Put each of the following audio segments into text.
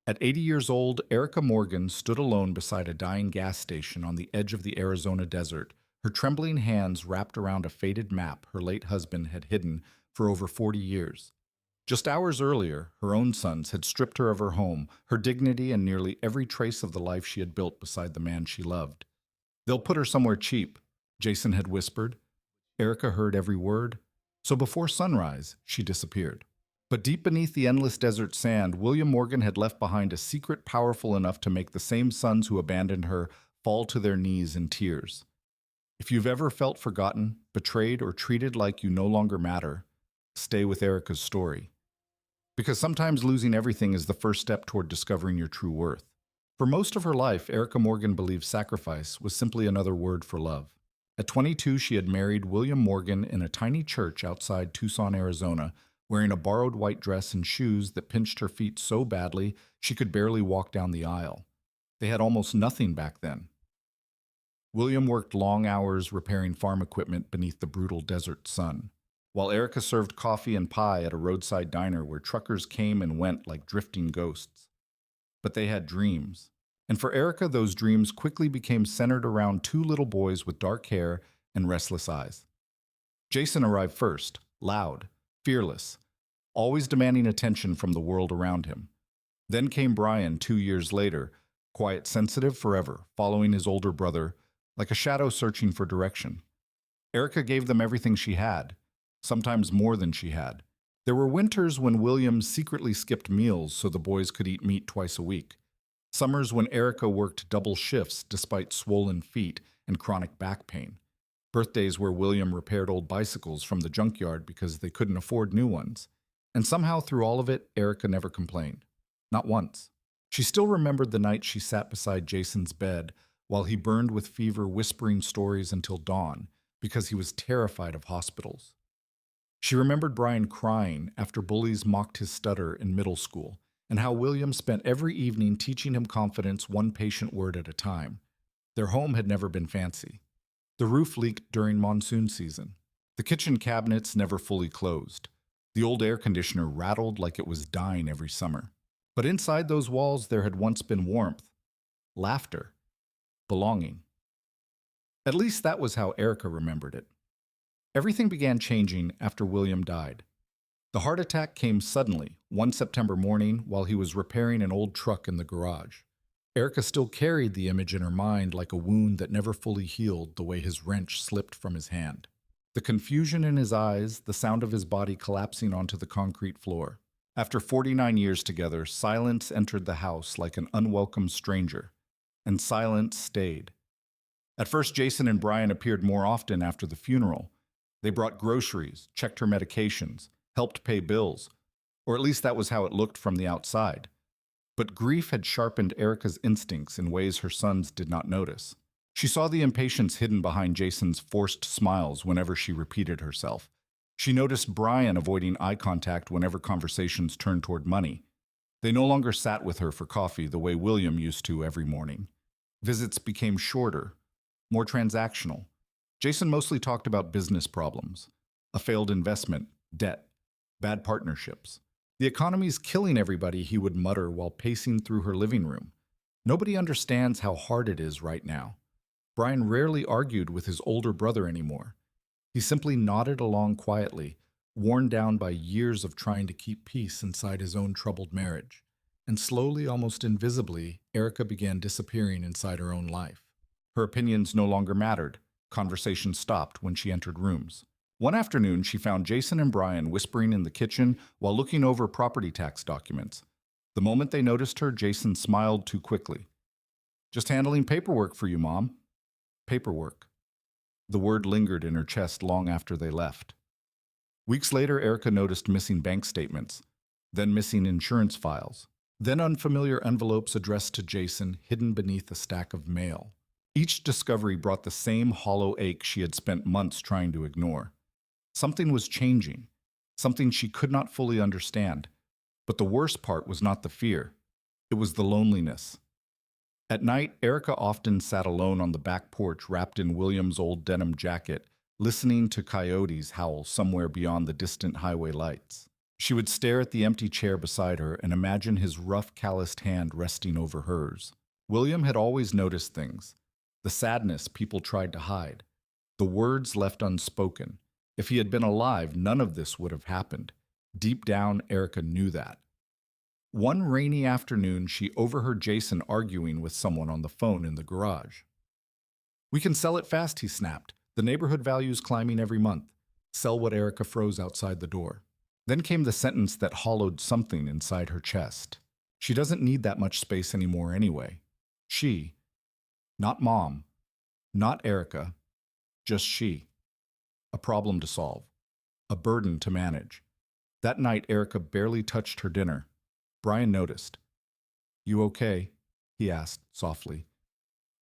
At 80 years old, Erica Morgan stood alone beside a dying gas station on the edge of the Arizona desert, her trembling hands wrapped around a faded map her late husband had hidden for over 40 years. Just hours earlier, her own sons had stripped her of her home, her dignity, and nearly every trace of the life she had built beside the man she loved. "They'll put her somewhere cheap," Jason had whispered. Erica heard every word. So before sunrise, she disappeared. But deep beneath the endless desert sand, William Morgan had left behind a secret powerful enough to make the same sons who abandoned her fall to their knees in tears. If you've ever felt forgotten, betrayed, or treated like you no longer matter, stay with Erica's story. Because sometimes losing everything is the first step toward discovering your true worth. For most of her life, Erica Morgan believed sacrifice was simply another word for love. At 22, she had married William Morgan in a tiny church outside Tucson, Arizona, wearing a borrowed white dress and shoes that pinched her feet so badly she could barely walk down the aisle. They had almost nothing back then. William worked long hours repairing farm equipment beneath the brutal desert sun, while Erica served coffee and pie at a roadside diner where truckers came and went like drifting ghosts. But they had dreams. And for Erica, those dreams quickly became centered around two little boys with dark hair and restless eyes. Jason arrived first, loud, fearless, always demanding attention from the world around him. Then came Brian 2 years later, quiet, sensitive forever, following his older brother, like a shadow searching for direction. Erica gave them everything she had, sometimes more than she had. There were winters when William secretly skipped meals so the boys could eat meat twice a week. Summers when Erica worked double shifts despite swollen feet and chronic back pain. Birthdays where William repaired old bicycles from the junkyard because they couldn't afford new ones. And somehow through all of it, Erica never complained. Not once. She still remembered the night she sat beside Jason's bed while he burned with fever, whispering stories until dawn because he was terrified of hospitals. She remembered Brian crying after bullies mocked his stutter in middle school, and how William spent every evening teaching him confidence one patient word at a time. Their home had never been fancy. The roof leaked during monsoon season. The kitchen cabinets never fully closed. The old air conditioner rattled like it was dying every summer. But inside those walls there had once been warmth, laughter, belonging. At least that was how Erica remembered it. Everything began changing after William died. The heart attack came suddenly, one September morning while he was repairing an old truck in the garage. Erica still carried the image in her mind like a wound that never fully healed the way his wrench slipped from his hand. The confusion in his eyes, the sound of his body collapsing onto the concrete floor. After 49 years together, silence entered the house like an unwelcome stranger, and silence stayed. At first, Jason and Brian appeared more often after the funeral. They brought groceries, checked her medications, helped pay bills, or at least that was how it looked from the outside. But grief had sharpened Erica's instincts in ways her sons did not notice. She saw the impatience hidden behind Jason's forced smiles whenever she repeated herself. She noticed Brian avoiding eye contact whenever conversations turned toward money. They no longer sat with her for coffee the way William used to every morning. Visits became shorter, more transactional. Jason mostly talked about business problems, a failed investment, debt, bad partnerships. "The economy's killing everybody," he would mutter while pacing through her living room. "Nobody understands how hard it is right now." Brian rarely argued with his older brother anymore. He simply nodded along quietly, worn down by years of trying to keep peace inside his own troubled marriage. And slowly, almost invisibly, Erica began disappearing inside her own life. Her opinions no longer mattered. Conversation stopped when she entered rooms. One afternoon, she found Jason and Brian whispering in the kitchen while looking over property tax documents. The moment they noticed her, Jason smiled too quickly. "Just handling paperwork for you, Mom." Paperwork. The word lingered in her chest long after they left. Weeks later, Erica noticed missing bank statements, then missing insurance files, then unfamiliar envelopes addressed to Jason hidden beneath a stack of mail. Each discovery brought the same hollow ache she had spent months trying to ignore. Something was changing, something she could not fully understand. But the worst part was not the fear. It was the loneliness. At night, Erica often sat alone on the back porch wrapped in William's old denim jacket, listening to coyotes howl somewhere beyond the distant highway lights. She would stare at the empty chair beside her and imagine his rough, calloused hand resting over hers. William had always noticed things: the sadness people tried to hide, the words left unspoken. If he had been alive, none of this would have happened. Deep down, Erica knew that. One rainy afternoon, she overheard Jason arguing with someone on the phone in the garage. "We can sell it fast," he snapped. "The neighborhood value's climbing every month." Sell what? Erica froze outside the door. Then came the sentence that hollowed something inside her chest. She doesn't need that much space anymore anyway. She, not Mom, not Erica, just she. A problem to solve, a burden to manage. That night, Erica barely touched her dinner. Brian noticed. "You okay?" he asked softly.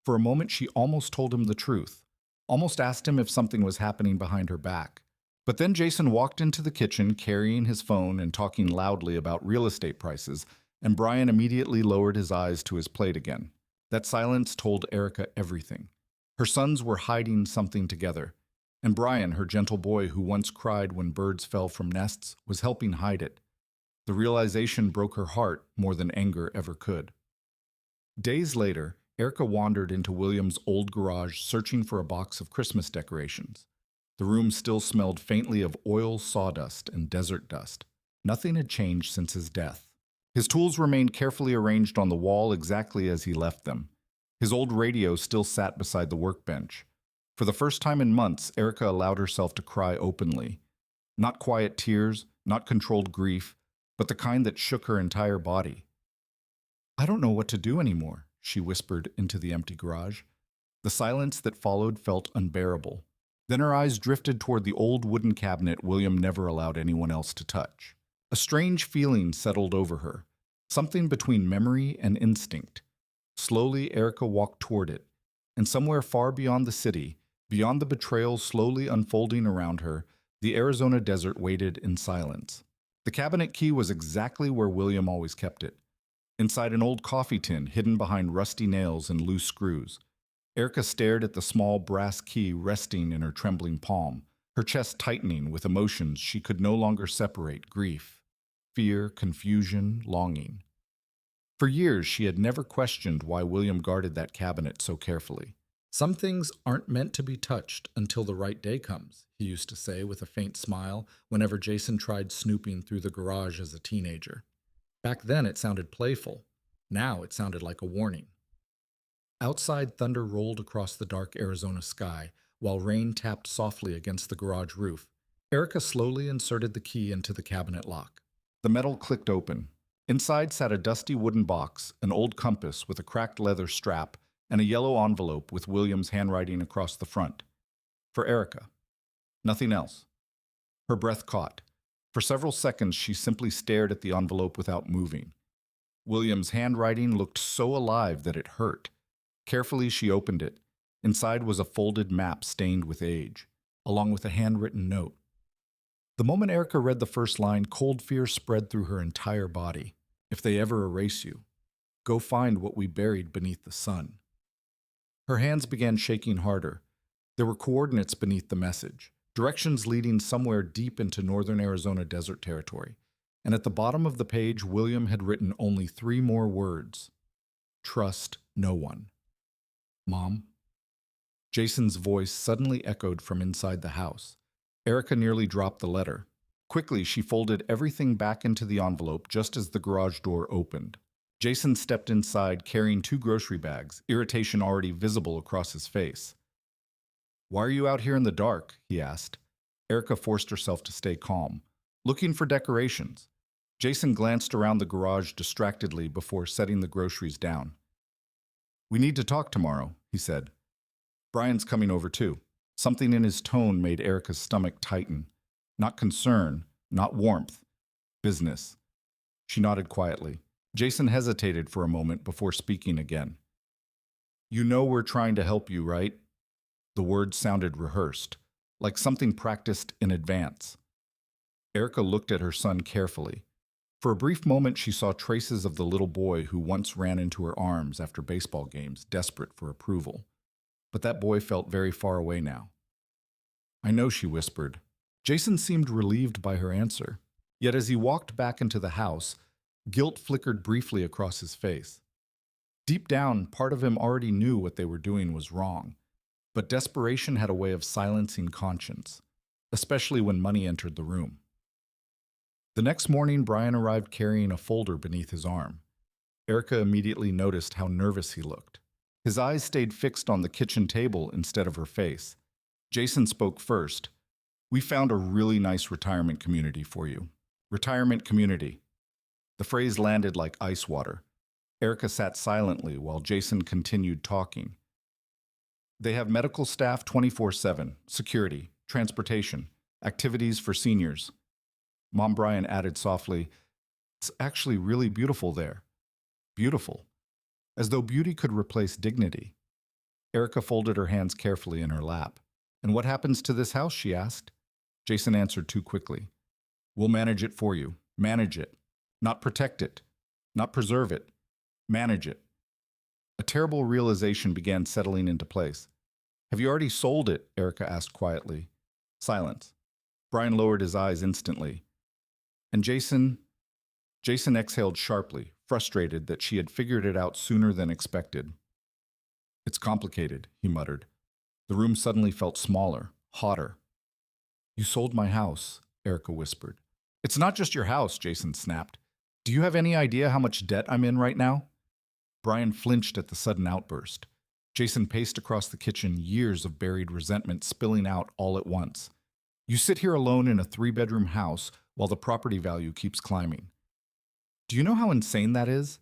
For a moment, she almost told him the truth, almost asked him if something was happening behind her back. But then Jason walked into the kitchen carrying his phone and talking loudly about real estate prices, and Brian immediately lowered his eyes to his plate again. That silence told Erica everything. Her sons were hiding something together, and Brian, her gentle boy who once cried when birds fell from nests, was helping hide it. The realization broke her heart more than anger ever could. Days later, Erica wandered into William's old garage searching for a box of Christmas decorations. The room still smelled faintly of oil, sawdust, and desert dust. Nothing had changed since his death. His tools remained carefully arranged on the wall exactly as he left them. His old radio still sat beside the workbench. For the first time in months, Erica allowed herself to cry openly. Not quiet tears, not controlled grief, but the kind that shook her entire body. "I don't know what to do anymore," she whispered into the empty garage. The silence that followed felt unbearable. Then her eyes drifted toward the old wooden cabinet William never allowed anyone else to touch. A strange feeling settled over her, something between memory and instinct. Slowly, Erica walked toward it, and somewhere far beyond the city, beyond the betrayal slowly unfolding around her, the Arizona desert waited in silence. The cabinet key was exactly where William always kept it, inside an old coffee tin hidden behind rusty nails and loose screws. Erica stared at the small brass key resting in her trembling palm, her chest tightening with emotions she could no longer separate: grief, fear, confusion, longing. For years, she had never questioned why William guarded that cabinet so carefully. "Some things aren't meant to be touched until the right day comes," he used to say with a faint smile whenever Jason tried snooping through the garage as a teenager. Back then, it sounded playful. Now it sounded like a warning. Outside, thunder rolled across the dark Arizona sky, while rain tapped softly against the garage roof. Erica slowly inserted the key into the cabinet lock. The metal clicked open. Inside sat a dusty wooden box, an old compass with a cracked leather strap, and a yellow envelope with William's handwriting across the front. For Erica. Nothing else. Her breath caught. For several seconds, she simply stared at the envelope without moving. William's handwriting looked so alive that it hurt. Carefully, she opened it. Inside was a folded map stained with age, along with a handwritten note. The moment Erica read the first line, cold fear spread through her entire body. "If they ever erase you, go find what we buried beneath the sun." Her hands began shaking harder. There were coordinates beneath the message, directions leading somewhere deep into northern Arizona desert territory. And at the bottom of the page, William had written only 3 more words: "Trust no one." "Mom?" Jason's voice suddenly echoed from inside the house. Erica nearly dropped the letter. Quickly, she folded everything back into the envelope just as the garage door opened. Jason stepped inside carrying 2 grocery bags, irritation already visible across his face. "Why are you out here in the dark?" he asked. Erica forced herself to stay calm. "Looking for decorations." Jason glanced around the garage distractedly before setting the groceries down. "We need to talk tomorrow," he said. "Brian's coming over too." Something in his tone made Erica's stomach tighten. Not concern, not warmth. Business. She nodded quietly. Jason hesitated for a moment before speaking again. "You know we're trying to help you, right?" The words sounded rehearsed, like something practiced in advance. Erica looked at her son carefully. For a brief moment, she saw traces of the little boy who once ran into her arms after baseball games, desperate for approval. But that boy felt very far away now. "I know," she whispered. Jason seemed relieved by her answer. Yet as he walked back into the house, guilt flickered briefly across his face. Deep down, part of him already knew what they were doing was wrong, but desperation had a way of silencing conscience, especially when money entered the room. The next morning, Brian arrived carrying a folder beneath his arm. Erica immediately noticed how nervous he looked. His eyes stayed fixed on the kitchen table instead of her face. Jason spoke first. "We found a really nice retirement community for you." Retirement community. The phrase landed like ice water. Erica sat silently while Jason continued talking. "They have medical staff 24/7, security, transportation, activities for seniors." Mom Brian added softly, "It's actually really beautiful there." Beautiful. As though beauty could replace dignity. Erica folded her hands carefully in her lap. "And what happens to this house?" she asked. Jason answered too quickly. "We'll manage it for you. Manage it. Not protect it. Not preserve it. Manage it." A terrible realization began settling into place. "Have you already sold it?" Erica asked quietly. Silence. Brian lowered his eyes instantly. And Jason exhaled sharply, frustrated that she had figured it out sooner than expected. "It's complicated," he muttered. The room suddenly felt smaller, hotter. "You sold my house," Erica whispered. "It's not just your house," Jason snapped. "Do you have any idea how much debt I'm in right now?" Brian flinched at the sudden outburst. Jason paced across the kitchen, years of buried resentment spilling out all at once. "You sit here alone in a 3-bedroom house while the property value keeps climbing. Do you know how insane that is?"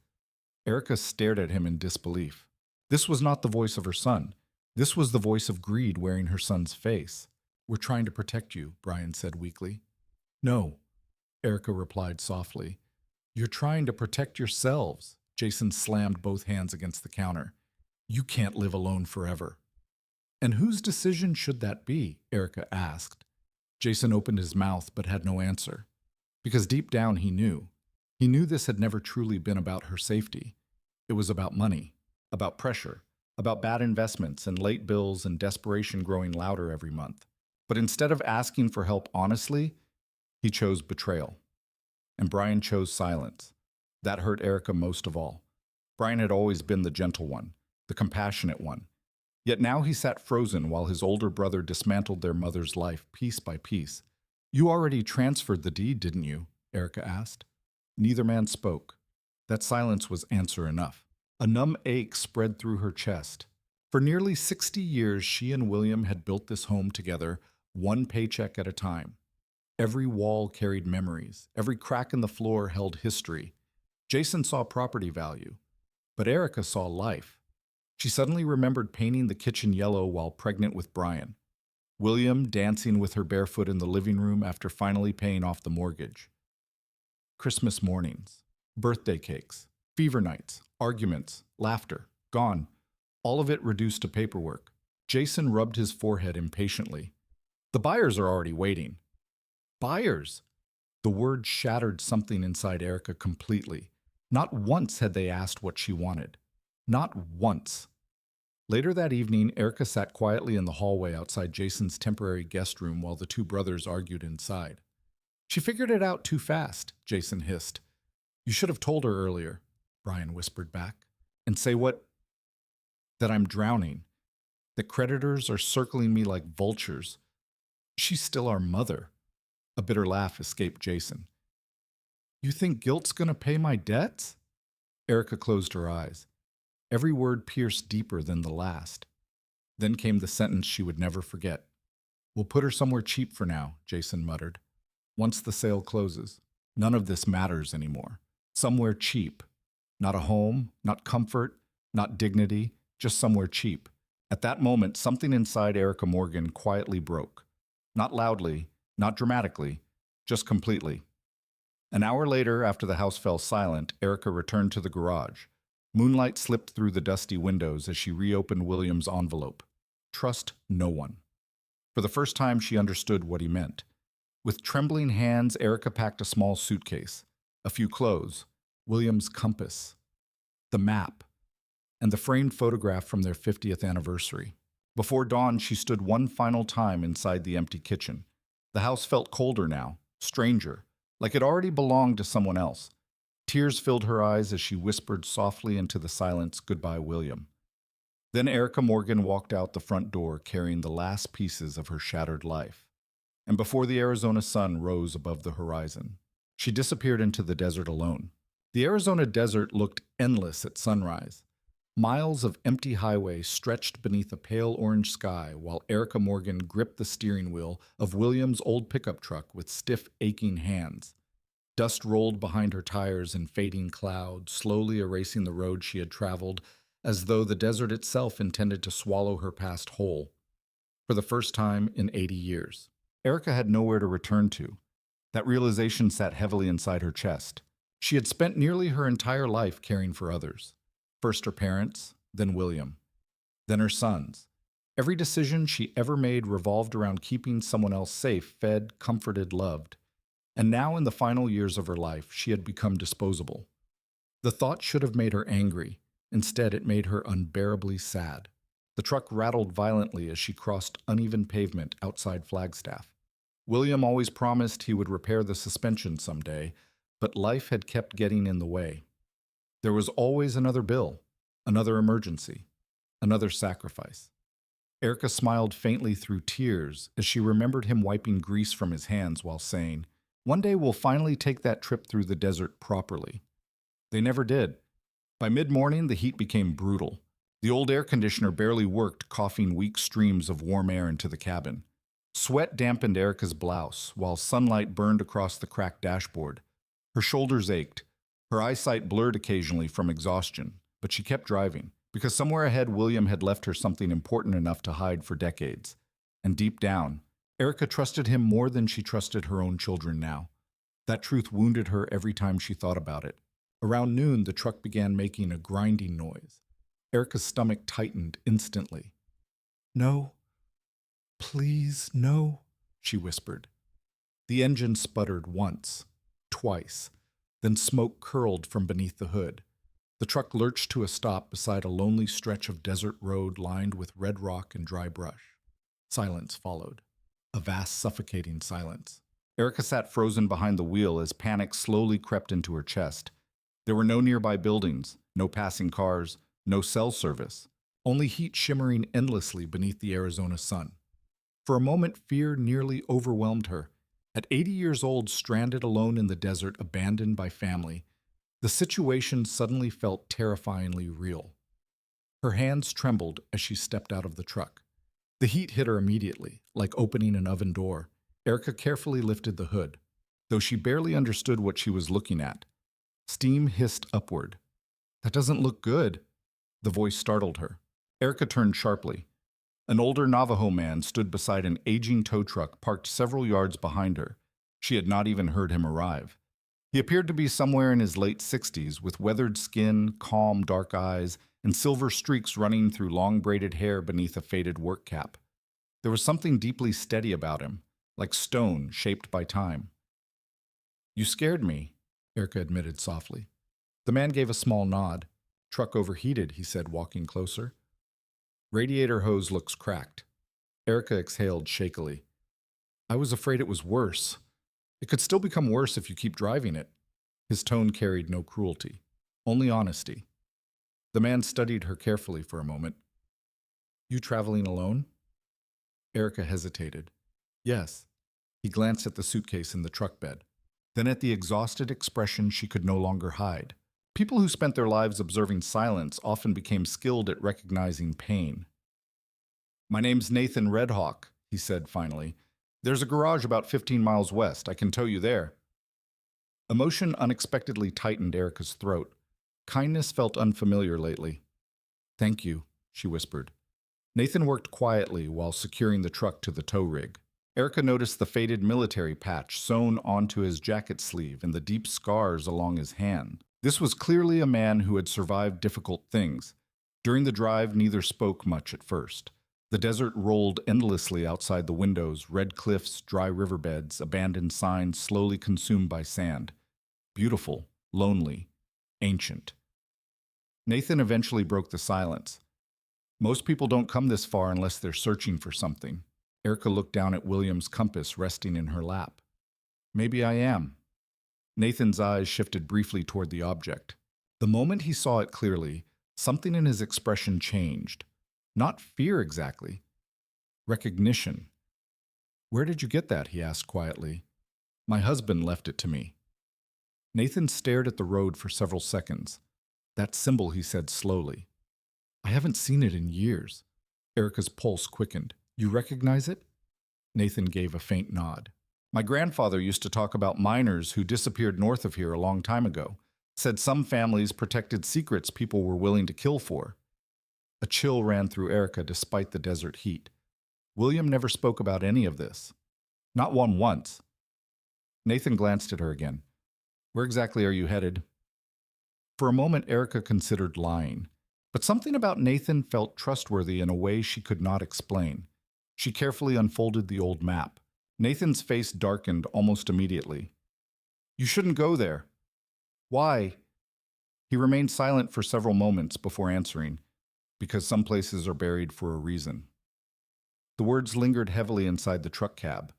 Erica stared at him in disbelief. This was not the voice of her son. This was the voice of greed wearing her son's face. "We're trying to protect you," Brian said weakly. "No," Erica replied softly. "You're trying to protect yourselves." Jason slammed both hands against the counter. "You can't live alone forever." "And whose decision should that be?" Erica asked. Jason opened his mouth but had no answer. Because deep down he knew. He knew this had never truly been about her safety. It was about money, about pressure, about bad investments and late bills and desperation growing louder every month. But instead of asking for help honestly, he chose betrayal. And Brian chose silence. That hurt Erica most of all. Brian had always been the gentle one, the compassionate one. Yet now he sat frozen while his older brother dismantled their mother's life piece by piece. "You already transferred the deed, didn't you?" Erica asked. Neither man spoke. That silence was answer enough. A numb ache spread through her chest. For nearly 60 years, she and William had built this home together, one paycheck at a time. Every wall carried memories. Every crack in the floor held history. Jason saw property value, but Erica saw life. She suddenly remembered painting the kitchen yellow while pregnant with Brian. William dancing with her barefoot in the living room after finally paying off the mortgage. Christmas mornings, birthday cakes, fever nights, arguments, laughter, gone. All of it reduced to paperwork. Jason rubbed his forehead impatiently. "The buyers are already waiting." Buyers! The word shattered something inside Erica completely. Not once had they asked what she wanted. Not once. Later that evening, Erica sat quietly in the hallway outside Jason's temporary guest room while the two brothers argued inside. "She figured it out too fast," Jason hissed. "You should have told her earlier," Brian whispered back. "And say what? That I'm drowning. That creditors are circling me like vultures. She's still our mother." A bitter laugh escaped Jason. "You think guilt's gonna pay my debts?" Erica closed her eyes. Every word pierced deeper than the last. Then came the sentence she would never forget. "We'll put her somewhere cheap for now," Jason muttered. "Once the sale closes, none of this matters anymore. Somewhere cheap. Not a home, not comfort, not dignity, just somewhere cheap." At that moment, something inside Erica Morgan quietly broke. Not loudly, not dramatically, just completely. An hour later, after the house fell silent, Erica returned to the garage. Moonlight slipped through the dusty windows as she reopened William's envelope. Trust no one. For the first time, she understood what he meant. With trembling hands, Erica packed a small suitcase, a few clothes, William's compass, the map, and the framed photograph from their 50th anniversary. Before dawn, she stood one final time inside the empty kitchen. The house felt colder now, stranger, like it already belonged to someone else. Tears filled her eyes as she whispered softly into the silence, "Goodbye, William." Then Erica Morgan walked out the front door carrying the last pieces of her shattered life. And before the Arizona sun rose above the horizon, she disappeared into the desert alone. The Arizona desert looked endless at sunrise. Miles of empty highway stretched beneath a pale orange sky while Erica Morgan gripped the steering wheel of William's old pickup truck with stiff, aching hands. Dust rolled behind her tires in fading clouds, slowly erasing the road she had traveled, as though the desert itself intended to swallow her past whole. For the first time in 80 years, Erica had nowhere to return to. That realization sat heavily inside her chest. She had spent nearly her entire life caring for others. First her parents, then William, then her sons. Every decision she ever made revolved around keeping someone else safe, fed, comforted, loved. And now, in the final years of her life, she had become disposable. The thought should have made her angry. Instead, it made her unbearably sad. The truck rattled violently as she crossed uneven pavement outside Flagstaff. William always promised he would repair the suspension someday, but life had kept getting in the way. There was always another bill, another emergency, another sacrifice. Erica smiled faintly through tears as she remembered him wiping grease from his hands while saying, "One day we'll finally take that trip through the desert properly." They never did. By mid-morning, the heat became brutal. The old air conditioner barely worked, coughing weak streams of warm air into the cabin. Sweat dampened Erica's blouse, while sunlight burned across the cracked dashboard. Her shoulders ached. Her eyesight blurred occasionally from exhaustion, but she kept driving, because somewhere ahead William had left her something important enough to hide for decades. And deep down, Erica trusted him more than she trusted her own children now. That truth wounded her every time she thought about it. Around noon, the truck began making a grinding noise. Erica's stomach tightened instantly. "No, please, no," she whispered. The engine sputtered once, twice, then smoke curled from beneath the hood. The truck lurched to a stop beside a lonely stretch of desert road lined with red rock and dry brush. Silence followed. A vast, suffocating silence. Erica sat frozen behind the wheel as panic slowly crept into her chest. There were no nearby buildings, no passing cars, no cell service, only heat shimmering endlessly beneath the Arizona sun. For a moment, fear nearly overwhelmed her. At 80 years old, stranded alone in the desert, abandoned by family, the situation suddenly felt terrifyingly real. Her hands trembled as she stepped out of the truck. The heat hit her immediately, like opening an oven door. Erica carefully lifted the hood, though she barely understood what she was looking at. Steam hissed upward. "That doesn't look good." The voice startled her. Erica turned sharply. An older Navajo man stood beside an aging tow truck parked several yards behind her. She had not even heard him arrive. He appeared to be somewhere in his late 60s, with weathered skin, calm, dark eyes, and silver streaks running through long braided hair beneath a faded work cap. There was something deeply steady about him, like stone shaped by time. "You scared me," Erica admitted softly. The man gave a small nod. "Truck overheated," he said, walking closer. "Radiator hose looks cracked." Erica exhaled shakily. "I was afraid it was worse. It could still become worse if you keep driving it." His tone carried no cruelty, only honesty. The man studied her carefully for a moment. "You traveling alone?" Erica hesitated. "Yes." He glanced at the suitcase in the truck bed, then at the exhausted expression she could no longer hide. People who spent their lives observing silence often became skilled at recognizing pain. "My name's Nathan Redhawk," he said finally. "There's a garage about 15 miles west. I can tow you there." Emotion unexpectedly tightened Erica's throat. Kindness felt unfamiliar lately. "Thank you," she whispered. Nathan worked quietly while securing the truck to the tow rig. Erica noticed the faded military patch sewn onto his jacket sleeve and the deep scars along his hand. This was clearly a man who had survived difficult things. During the drive, neither spoke much at first. The desert rolled endlessly outside the windows, red cliffs, dry riverbeds, abandoned signs slowly consumed by sand. Beautiful, lonely, ancient. Nathan eventually broke the silence. "Most people don't come this far unless they're searching for something." Erica looked down at William's compass resting in her lap. "Maybe I am." Nathan's eyes shifted briefly toward the object. The moment he saw it clearly, something in his expression changed. Not fear exactly, recognition. "Where did you get that?" he asked quietly. "My husband left it to me." Nathan stared at the road for several seconds. "That symbol," he said slowly. "I haven't seen it in years." Erica's pulse quickened. "You recognize it?" Nathan gave a faint nod. "My grandfather used to talk about miners who disappeared north of here a long time ago. Said some families protected secrets people were willing to kill for." A chill ran through Erica despite the desert heat. William never spoke about any of this. Not one once. Nathan glanced at her again. "Where exactly are you headed?" For a moment, Erica considered lying. But something about Nathan felt trustworthy in a way she could not explain. She carefully unfolded the old map. Nathan's face darkened almost immediately. "You shouldn't go there." "Why?" He remained silent for several moments before answering. "Because some places are buried for a reason." The words lingered heavily inside the truck cab.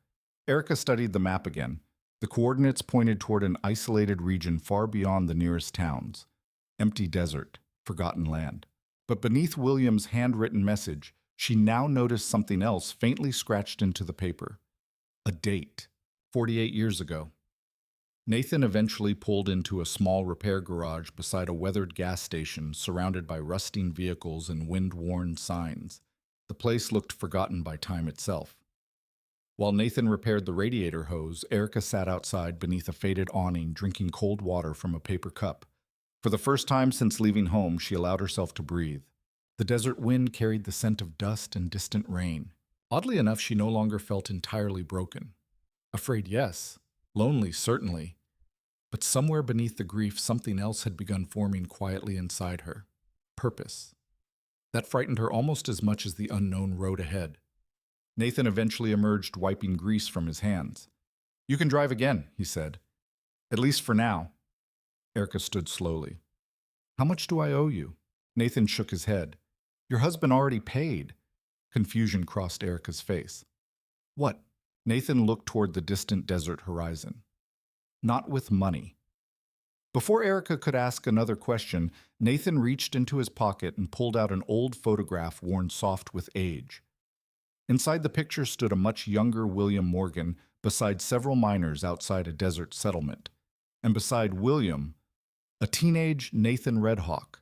Erica studied the map again. The coordinates pointed toward an isolated region far beyond the nearest towns. Empty desert, forgotten land. But beneath William's handwritten message, she now noticed something else faintly scratched into the paper. A date. 48 years ago. Nathan eventually pulled into a small repair garage beside a weathered gas station surrounded by rusting vehicles and wind-worn signs. The place looked forgotten by time itself. While Nathan repaired the radiator hose, Erica sat outside beneath a faded awning drinking cold water from a paper cup. For the first time since leaving home, she allowed herself to breathe. The desert wind carried the scent of dust and distant rain. Oddly enough, she no longer felt entirely broken. Afraid, yes. Lonely, certainly. But somewhere beneath the grief, something else had begun forming quietly inside her. Purpose. That frightened her almost as much as the unknown road ahead. Nathan eventually emerged, wiping grease from his hands. "You can drive again," he said. "At least for now." Erica stood slowly. "How much do I owe you?" Nathan shook his head. "Your husband already paid." Confusion crossed Erica's face. "What?" Nathan looked toward the distant desert horizon. "Not with money." Before Erica could ask another question, Nathan reached into his pocket and pulled out an old photograph worn soft with age. Inside the picture stood a much younger William Morgan beside several miners outside a desert settlement. And beside William, a teenage Nathan Redhawk.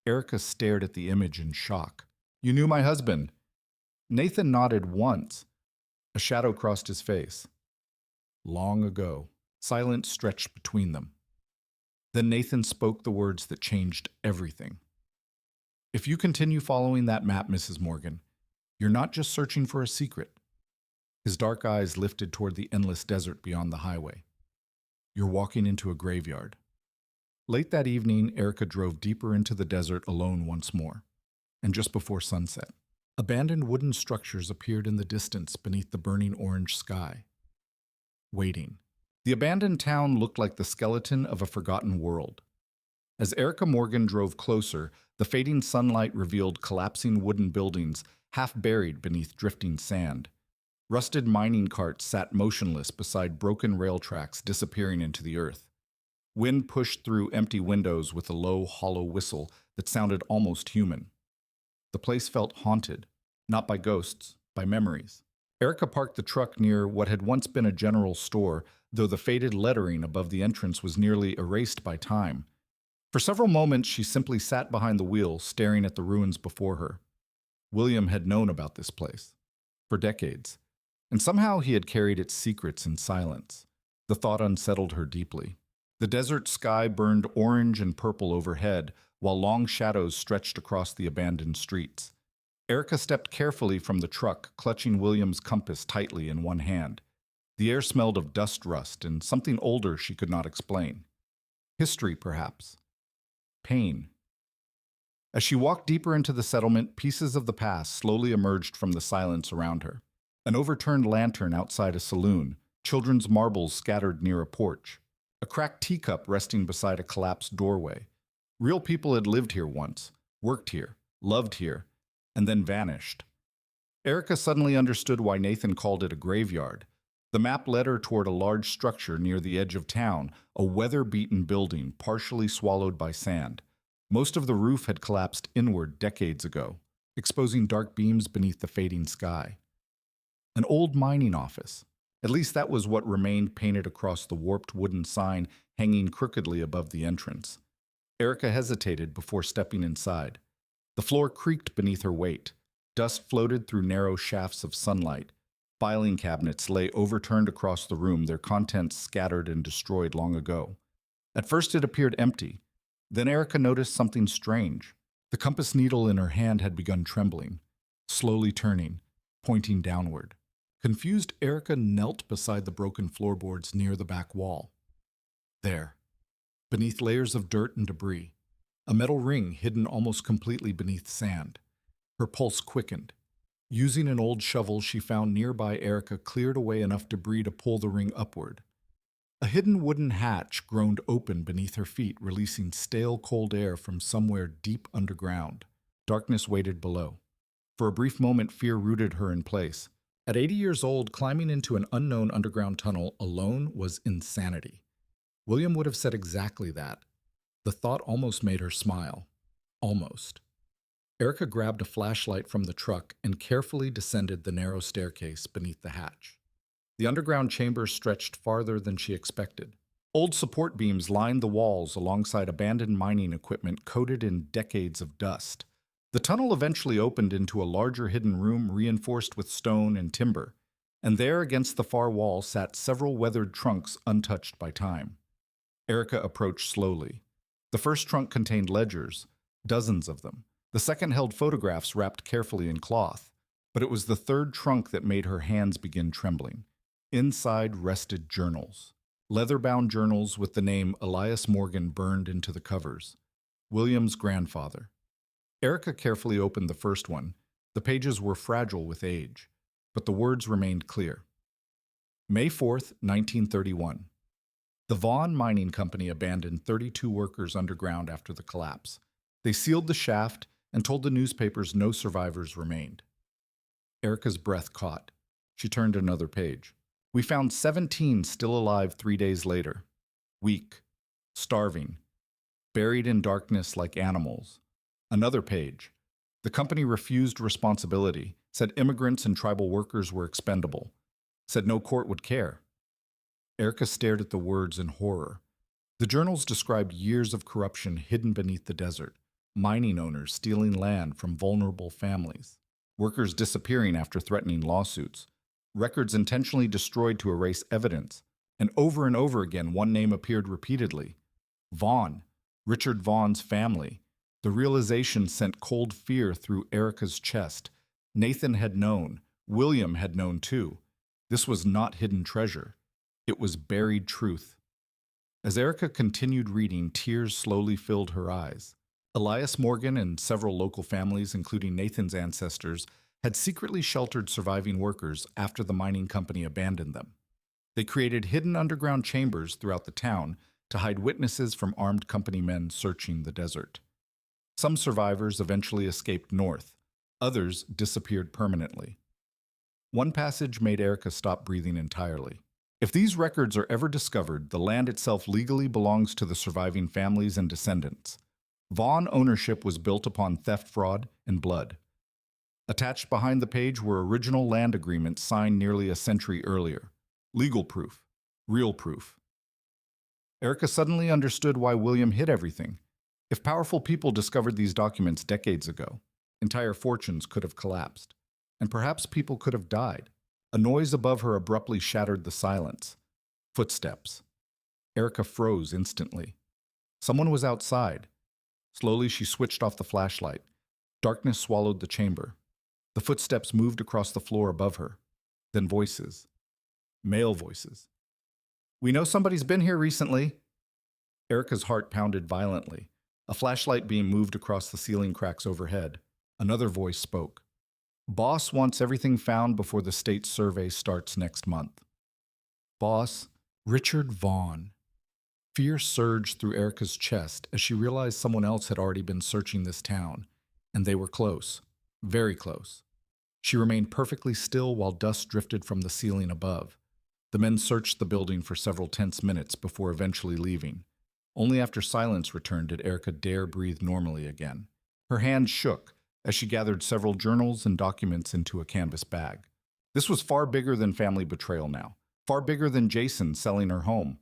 Erica stared at the image in shock. "You knew my husband." Nathan nodded once. A shadow crossed his face. Long ago. Silence stretched between them. Then Nathan spoke the words that changed everything. "If you continue following that map, Mrs. Morgan, you're not just searching for a secret." His dark eyes lifted toward the endless desert beyond the highway. "You're walking into a graveyard." Late that evening, Erica drove deeper into the desert alone once more. And just before sunset, abandoned wooden structures appeared in the distance beneath the burning orange sky. Waiting. The abandoned town looked like the skeleton of a forgotten world. As Erica Morgan drove closer, the fading sunlight revealed collapsing wooden buildings half buried beneath drifting sand. Rusted mining carts sat motionless beside broken rail tracks disappearing into the earth. Wind pushed through empty windows with a low, hollow whistle that sounded almost human. The place felt haunted, not by ghosts, by memories. Erica parked the truck near what had once been a general store, though the faded lettering above the entrance was nearly erased by time. For several moments, she simply sat behind the wheel, staring at the ruins before her. William had known about this place for decades, and somehow he had carried its secrets in silence. The thought unsettled her deeply. The desert sky burned orange and purple overhead, while long shadows stretched across the abandoned streets. Erica stepped carefully from the truck, clutching William's compass tightly in one hand. The air smelled of dust rust and something older she could not explain. History, perhaps. Pain. As she walked deeper into the settlement, pieces of the past slowly emerged from the silence around her. An overturned lantern outside a saloon, children's marbles scattered near a porch, a cracked teacup resting beside a collapsed doorway. Real people had lived here once, worked here, loved here, and then vanished. Erica suddenly understood why Nathan called it a graveyard. The map led her toward a large structure near the edge of town, a weather-beaten building partially swallowed by sand. Most of the roof had collapsed inward decades ago, exposing dark beams beneath the fading sky. An old mining office. At least that was what remained painted across the warped wooden sign hanging crookedly above the entrance. Erica hesitated before stepping inside. The floor creaked beneath her weight. Dust floated through narrow shafts of sunlight. Filing cabinets lay overturned across the room, their contents scattered and destroyed long ago. At first it appeared empty. Then Erica noticed something strange. The compass needle in her hand had begun trembling, slowly turning, pointing downward. Confused, Erica knelt beside the broken floorboards near the back wall. There, beneath layers of dirt and debris, a metal ring hidden almost completely beneath sand. Her pulse quickened. Using an old shovel she found nearby, Erica cleared away enough debris to pull the ring upward. A hidden wooden hatch groaned open beneath her feet, releasing stale, cold air from somewhere deep underground. Darkness waited below. For a brief moment, fear rooted her in place. At 80 years old, climbing into an unknown underground tunnel alone was insanity. William would have said exactly that. The thought almost made her smile. Almost. Erica grabbed a flashlight from the truck and carefully descended the narrow staircase beneath the hatch. The underground chamber stretched farther than she expected. Old support beams lined the walls alongside abandoned mining equipment coated in decades of dust. The tunnel eventually opened into a larger hidden room reinforced with stone and timber, and there against the far wall sat several weathered trunks untouched by time. Erica approached slowly. The first trunk contained ledgers, dozens of them. The second held photographs wrapped carefully in cloth, but it was the third trunk that made her hands begin trembling. Inside rested journals. Leather-bound journals with the name Elias Morgan burned into the covers. William's grandfather. Erica carefully opened the first one. The pages were fragile with age, but the words remained clear. May 4th, 1931. The Vaughn Mining Company abandoned 32 workers underground after the collapse. They sealed the shaft and told the newspapers no survivors remained. Erica's breath caught. She turned another page. We found 17 still alive 3 days later. Weak, starving, buried in darkness like animals. Another page. The company refused responsibility, said immigrants and tribal workers were expendable, said no court would care. Erica stared at the words in horror. The journals described years of corruption hidden beneath the desert, mining owners stealing land from vulnerable families, workers disappearing after threatening lawsuits, records intentionally destroyed to erase evidence, and over again one name appeared repeatedly. Vaughn, Richard Vaughn's family. The realization sent cold fear through Erica's chest. Nathan had known. William had known too. This was not hidden treasure. It was buried truth. As Erica continued reading, tears slowly filled her eyes. Elias Morgan and several local families, including Nathan's ancestors, had secretly sheltered surviving workers after the mining company abandoned them. They created hidden underground chambers throughout the town to hide witnesses from armed company men searching the desert. Some survivors eventually escaped north. Others disappeared permanently. One passage made Erica stop breathing entirely. If these records are ever discovered, the land itself legally belongs to the surviving families and descendants. Vaughn ownership was built upon theft, fraud, and blood. Attached behind the page were original land agreements signed nearly a century earlier. Legal proof. Real proof. Erica suddenly understood why William hid everything. If powerful people discovered these documents decades ago, entire fortunes could have collapsed, and perhaps people could have died. A noise above her abruptly shattered the silence. Footsteps. Erica froze instantly. Someone was outside. Slowly she switched off the flashlight. Darkness swallowed the chamber. The footsteps moved across the floor above her. Then voices. Male voices. "We know somebody's been here recently." Erica's heart pounded violently. A flashlight beam moved across the ceiling cracks overhead. Another voice spoke. "Boss wants everything found before the state survey starts next month." Boss, Richard Vaughn. Fear surged through Erica's chest as she realized someone else had already been searching this town, and they were close, very close. She remained perfectly still while dust drifted from the ceiling above. The men searched the building for several tense minutes before eventually leaving. Only after silence returned did Erica dare breathe normally again. Her hands shook as she gathered several journals and documents into a canvas bag. This was far bigger than family betrayal now, far bigger than Jason selling her home.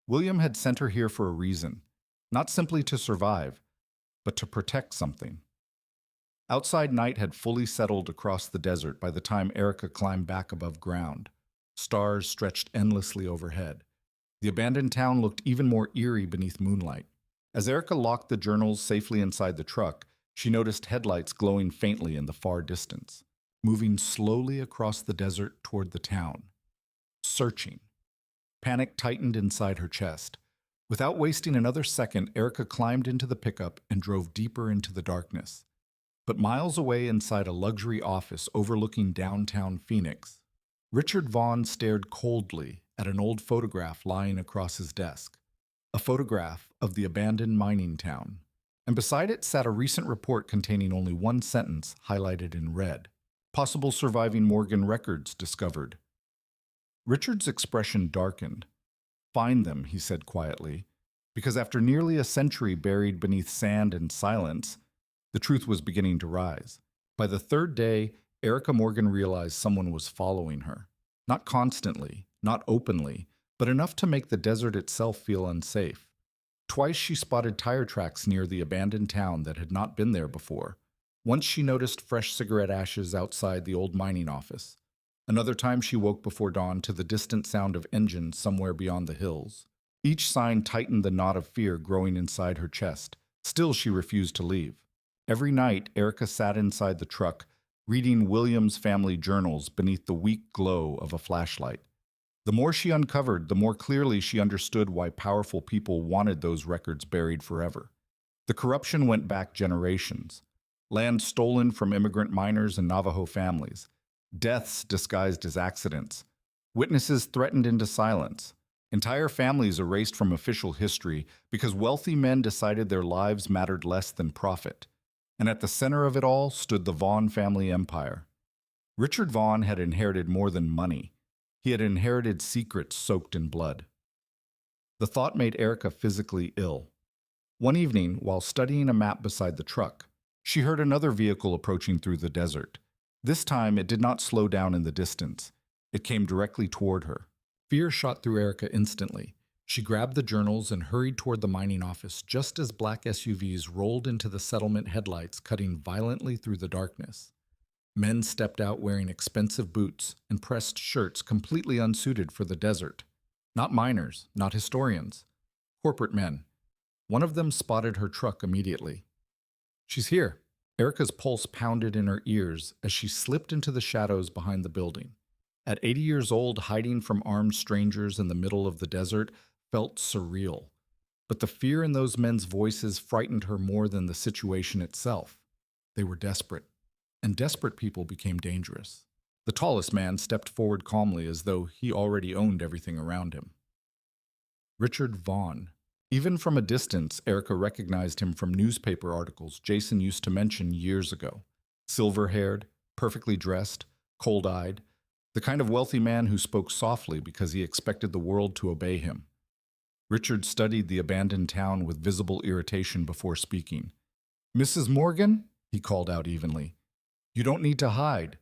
William had sent her here for a reason, not simply to survive, but to protect something. Outside night had fully settled across the desert by the time Erica climbed back above ground. Stars stretched endlessly overhead. The abandoned town looked even more eerie beneath moonlight. As Erica locked the journals safely inside the truck, she noticed headlights glowing faintly in the far distance, moving slowly across the desert toward the town. Searching. Panic tightened inside her chest. Without wasting another second, Erica climbed into the pickup and drove deeper into the darkness. But miles away inside a luxury office overlooking downtown Phoenix, Richard Vaughn stared coldly at an old photograph lying across his desk. A photograph of the abandoned mining town. And beside it sat a recent report containing only one sentence highlighted in red. Possible surviving Morgan records discovered. Richard's expression darkened. Find them, he said quietly, because after nearly a century buried beneath sand and silence, the truth was beginning to rise. By the third day, Erica Morgan realized someone was following her. Not constantly, not openly, but enough to make the desert itself feel unsafe. Twice she spotted tire tracks near the abandoned town that had not been there before. Once she noticed fresh cigarette ashes outside the old mining office. Another time she woke before dawn to the distant sound of engines somewhere beyond the hills. Each sign tightened the knot of fear growing inside her chest. Still she refused to leave. Every night, Erica sat inside the truck, reading William's family journals beneath the weak glow of a flashlight. The more she uncovered, the more clearly she understood why powerful people wanted those records buried forever. The corruption went back generations. Land stolen from immigrant miners and Navajo families. Deaths disguised as accidents. Witnesses threatened into silence. Entire families erased from official history because wealthy men decided their lives mattered less than profit. And at the center of it all stood the Vaughn family empire. Richard Vaughn had inherited more than money. He had inherited secrets soaked in blood. The thought made Erica physically ill. One evening, while studying a map beside the truck, she heard another vehicle approaching through the desert. This time, it did not slow down in the distance. It came directly toward her. Fear shot through Erica instantly. She grabbed the journals and hurried toward the mining office just as black SUVs rolled into the settlement headlights, cutting violently through the darkness. Men stepped out wearing expensive boots and pressed shirts completely unsuited for the desert. Not miners, not historians. Corporate men. One of them spotted her truck immediately. She's here. Erica's pulse pounded in her ears as she slipped into the shadows behind the building. At 80 years old, hiding from armed strangers in the middle of the desert felt surreal. But the fear in those men's voices frightened her more than the situation itself. They were desperate. And desperate people became dangerous. The tallest man stepped forward calmly as though he already owned everything around him. Richard Vaughn. Even from a distance, Erica recognized him from newspaper articles Jason used to mention years ago. Silver-haired, perfectly dressed, cold-eyed, the kind of wealthy man who spoke softly because he expected the world to obey him. Richard studied the abandoned town with visible irritation before speaking. "Mrs. Morgan?" he called out evenly. "You don't need to hide."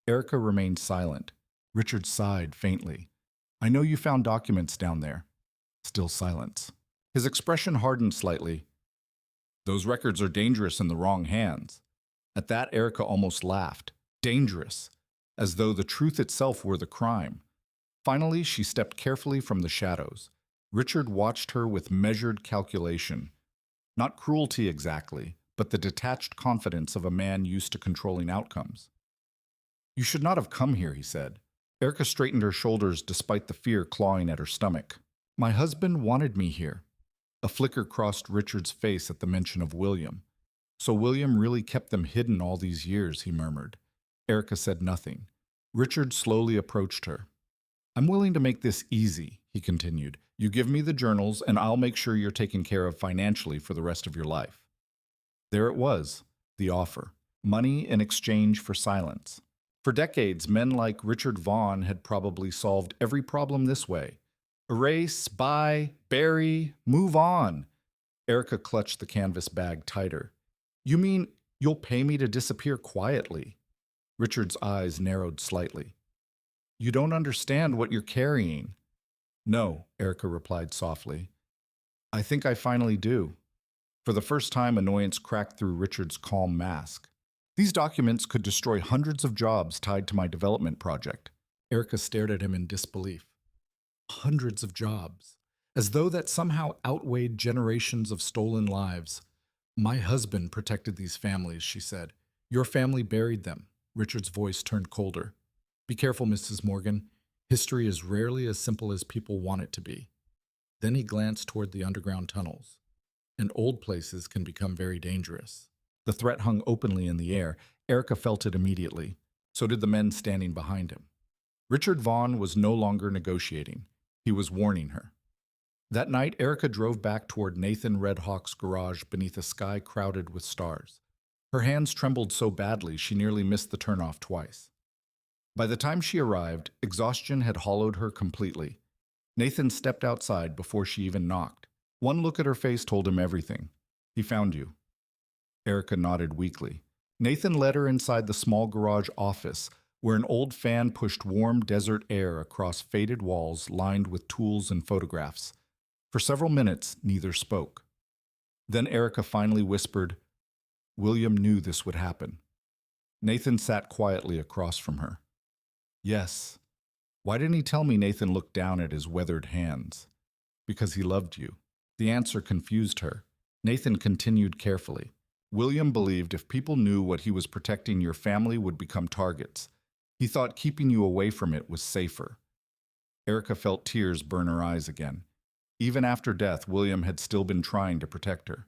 Erica remained silent. Richard sighed faintly. "I know you found documents down there." Still silence. His expression hardened slightly. "Those records are dangerous in the wrong hands." At that, Erica almost laughed. Dangerous. As though the truth itself were the crime. Finally, she stepped carefully from the shadows. Richard watched her with measured calculation. Not cruelty exactly, but the detached confidence of a man used to controlling outcomes. "You should not have come here," he said. Erica straightened her shoulders despite the fear clawing at her stomach. "My husband wanted me here." A flicker crossed Richard's face at the mention of William. "So William really kept them hidden all these years," he murmured. Erica said nothing. Richard slowly approached her. "I'm willing to make this easy," he continued. "You give me the journals, and I'll make sure you're taken care of financially for the rest of your life." There it was, the offer. Money in exchange for silence. For decades, men like Richard Vaughan had probably solved every problem this way. Erase, buy, bury, move on. Erica clutched the canvas bag tighter. You mean you'll pay me to disappear quietly? Richard's eyes narrowed slightly. You don't understand what you're carrying. No, Erica replied softly. I think I finally do. For the first time, annoyance cracked through Richard's calm mask. These documents could destroy hundreds of jobs tied to my development project. Erica stared at him in disbelief. Hundreds of jobs. As though that somehow outweighed generations of stolen lives. My husband protected these families, she said. Your family buried them. Richard's voice turned colder. Be careful, Mrs. Morgan. History is rarely as simple as people want it to be. Then he glanced toward the underground tunnels. And old places can become very dangerous. The threat hung openly in the air. Erica felt it immediately. So did the men standing behind him. Richard Vaughan was no longer negotiating. He was warning her. That night, Erica drove back toward Nathan Red Hawk's garage beneath a sky crowded with stars. Her hands trembled so badly she nearly missed the turnoff twice. By the time she arrived, exhaustion had hollowed her completely. Nathan stepped outside before she even knocked. One look at her face told him everything. He found you. Erica nodded weakly. Nathan led her inside the small garage office, where an old fan pushed warm desert air across faded walls lined with tools and photographs. For several minutes, neither spoke. Then Erica finally whispered, William knew this would happen. Nathan sat quietly across from her. Yes. Why didn't he tell me? Nathan looked down at his weathered hands. Because he loved you. The answer confused her. Nathan continued carefully. William believed if people knew what he was protecting, your family would become targets. He thought keeping you away from it was safer. Erica felt tears burn her eyes again. Even after death, William had still been trying to protect her.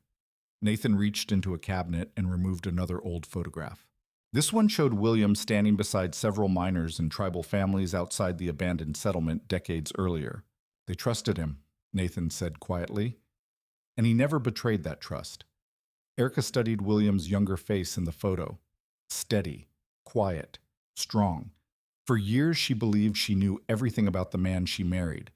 Nathan reached into a cabinet and removed another old photograph. This one showed William standing beside several miners and tribal families outside the abandoned settlement decades earlier. They trusted him, Nathan said quietly, and he never betrayed that trust. Erica studied William's younger face in the photo. Steady, quiet, strong. For years she believed she knew everything about the man she married.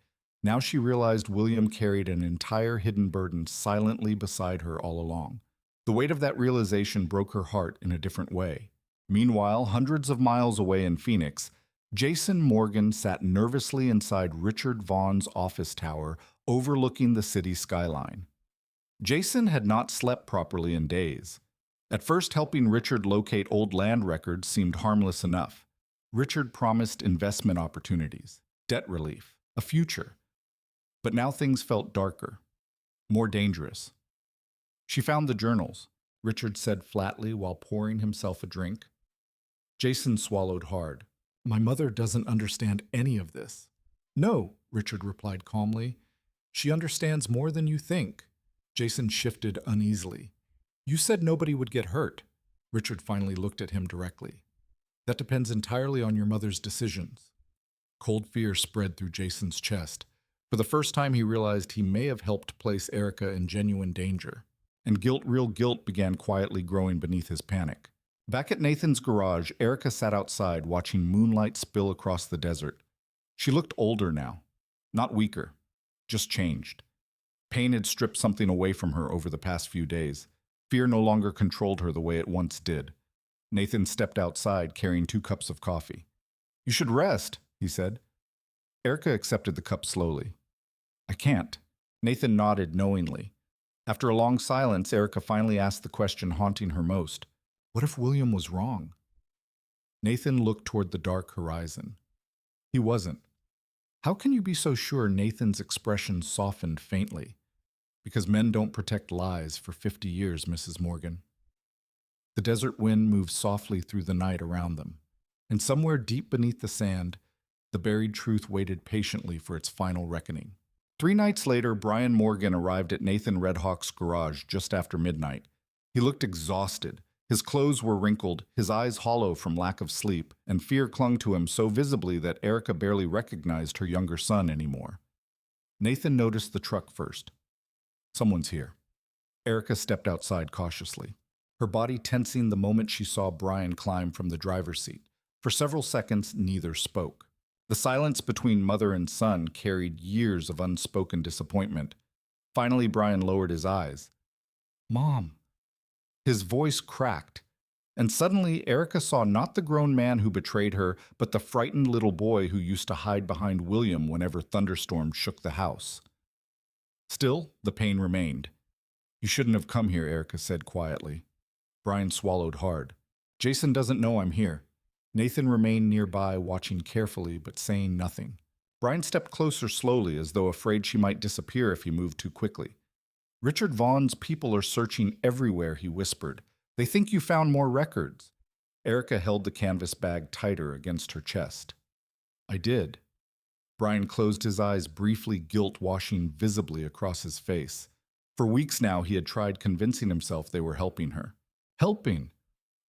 Now she realized William carried an entire hidden burden silently beside her all along. The weight of that realization broke her heart in a different way. Meanwhile, hundreds of miles away in Phoenix, Jason Morgan sat nervously inside Richard Vaughan's office tower overlooking the city skyline. Jason had not slept properly in days. At first, helping Richard locate old land records seemed harmless enough. Richard promised investment opportunities, debt relief, a future. But now things felt darker, more dangerous. She found the journals, Richard said flatly while pouring himself a drink. Jason swallowed hard. My mother doesn't understand any of this. No, Richard replied calmly. She understands more than you think. Jason shifted uneasily. You said nobody would get hurt. Richard finally looked at him directly. That depends entirely on your mother's decisions. Cold fear spread through Jason's chest. For the first time, he realized he may have helped place Erica in genuine danger. And real guilt began quietly growing beneath his panic. Back at Nathan's garage, Erica sat outside watching moonlight spill across the desert. She looked older now, not weaker, just changed. Pain had stripped something away from her over the past few days. Fear no longer controlled her the way it once did. Nathan stepped outside carrying 2 cups of coffee. You should rest, he said. Erica accepted the cup slowly. I can't. Nathan nodded knowingly. After a long silence, Erica finally asked the question haunting her most. What if William was wrong? Nathan looked toward the dark horizon. He wasn't. How can you be so sure? Nathan's expression softened faintly. Because men don't protect lies for 50 years, Mrs. Morgan. The desert wind moved softly through the night around them, and somewhere deep beneath the sand, the buried truth waited patiently for its final reckoning. 3 nights later, Brian Morgan arrived at Nathan Red Hawk's garage just after midnight. He looked exhausted. His clothes were wrinkled, his eyes hollow from lack of sleep, and fear clung to him so visibly that Erica barely recognized her younger son anymore. Nathan noticed the truck first. Someone's here. Erica stepped outside cautiously, her body tensing the moment she saw Brian climb from the driver's seat. For several seconds, neither spoke. The silence between mother and son carried years of unspoken disappointment. Finally, Brian lowered his eyes. Mom. His voice cracked, and suddenly Erica saw not the grown man who betrayed her, but the frightened little boy who used to hide behind William whenever thunderstorms shook the house. Still, the pain remained. You shouldn't have come here, Erica said quietly. Brian swallowed hard. Jason doesn't know I'm here. Nathan remained nearby, watching carefully but saying nothing. Brian stepped closer slowly, as though afraid she might disappear if he moved too quickly. Richard Vaughn's people are searching everywhere, he whispered. They think you found more records. Erica held the canvas bag tighter against her chest. I did. Brian closed his eyes briefly, guilt washing visibly across his face. For weeks now, he had tried convincing himself they were helping her. Helping!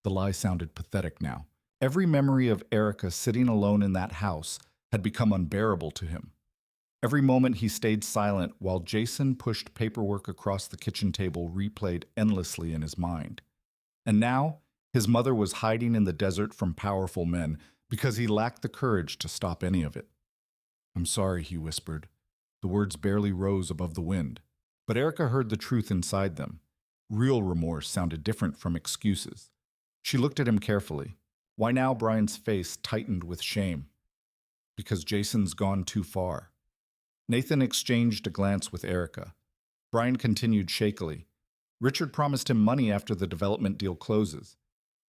The lie sounded pathetic now. Every memory of Erica sitting alone in that house had become unbearable to him. Every moment he stayed silent while Jason pushed paperwork across the kitchen table replayed endlessly in his mind. And now, his mother was hiding in the desert from powerful men because he lacked the courage to stop any of it. I'm sorry, he whispered. The words barely rose above the wind. But Erica heard the truth inside them. Real remorse sounded different from excuses. She looked at him carefully. Why now? Brian's face tightened with shame. Because Jason's gone too far. Nathan exchanged a glance with Erica. Brian continued shakily. Richard promised him money after the development deal closes.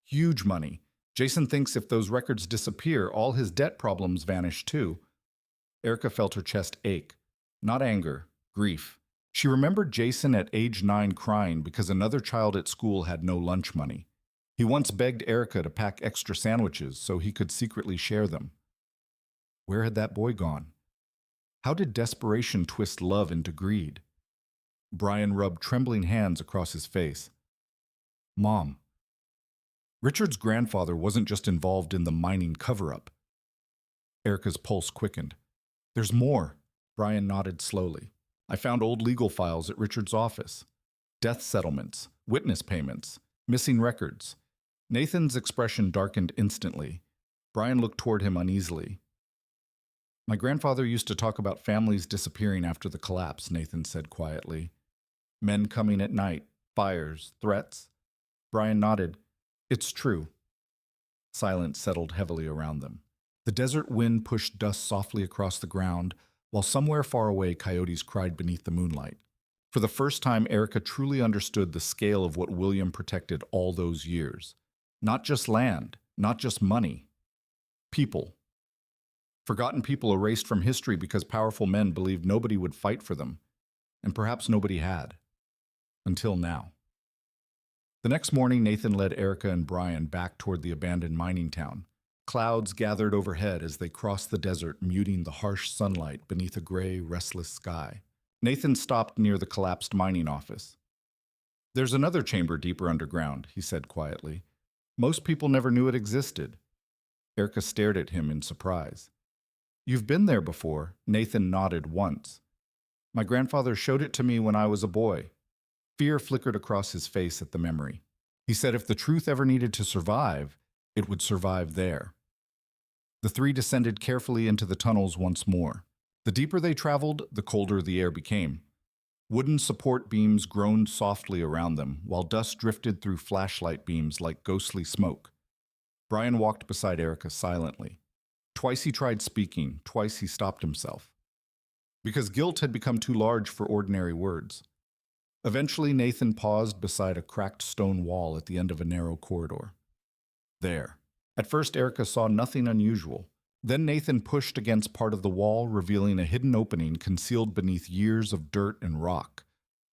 Huge money. Jason thinks if those records disappear, all his debt problems vanish too. Erica felt her chest ache. Not anger, grief. She remembered Jason at age 9 crying because another child at school had no lunch money. He once begged Erica to pack extra sandwiches so he could secretly share them. Where had that boy gone? How did desperation twist love into greed? Brian rubbed trembling hands across his face. Mom. Richard's grandfather wasn't just involved in the mining cover-up. Erica's pulse quickened. There's more. Brian nodded slowly. I found old legal files at Richard's office. Death settlements, witness payments, missing records. Nathan's expression darkened instantly. Brian looked toward him uneasily. My grandfather used to talk about families disappearing after the collapse, Nathan said quietly. Men coming at night, fires, threats. Brian nodded. It's true. Silence settled heavily around them. The desert wind pushed dust softly across the ground, while somewhere far away coyotes cried beneath the moonlight. For the first time, Erica truly understood the scale of what William protected all those years. Not just land, not just money. People. Forgotten people erased from history because powerful men believed nobody would fight for them. And perhaps nobody had. Until now. The next morning, Nathan led Erica and Brian back toward the abandoned mining town. Clouds gathered overhead as they crossed the desert, muting the harsh sunlight beneath a gray, restless sky. Nathan stopped near the collapsed mining office. There's another chamber deeper underground, he said quietly. Most people never knew it existed. Erica stared at him in surprise. You've been there before, Nathan nodded once. My grandfather showed it to me when I was a boy. Fear flickered across his face at the memory. He said if the truth ever needed to survive, it would survive there. The three descended carefully into the tunnels once more. The deeper they traveled, the colder the air became. Wooden support beams groaned softly around them, while dust drifted through flashlight beams like ghostly smoke. Brian walked beside Erica silently. Twice he tried speaking, twice he stopped himself. Because guilt had become too large for ordinary words. Eventually, Nathan paused beside a cracked stone wall at the end of a narrow corridor. There. At first, Erica saw nothing unusual. Then Nathan pushed against part of the wall, revealing a hidden opening concealed beneath years of dirt and rock.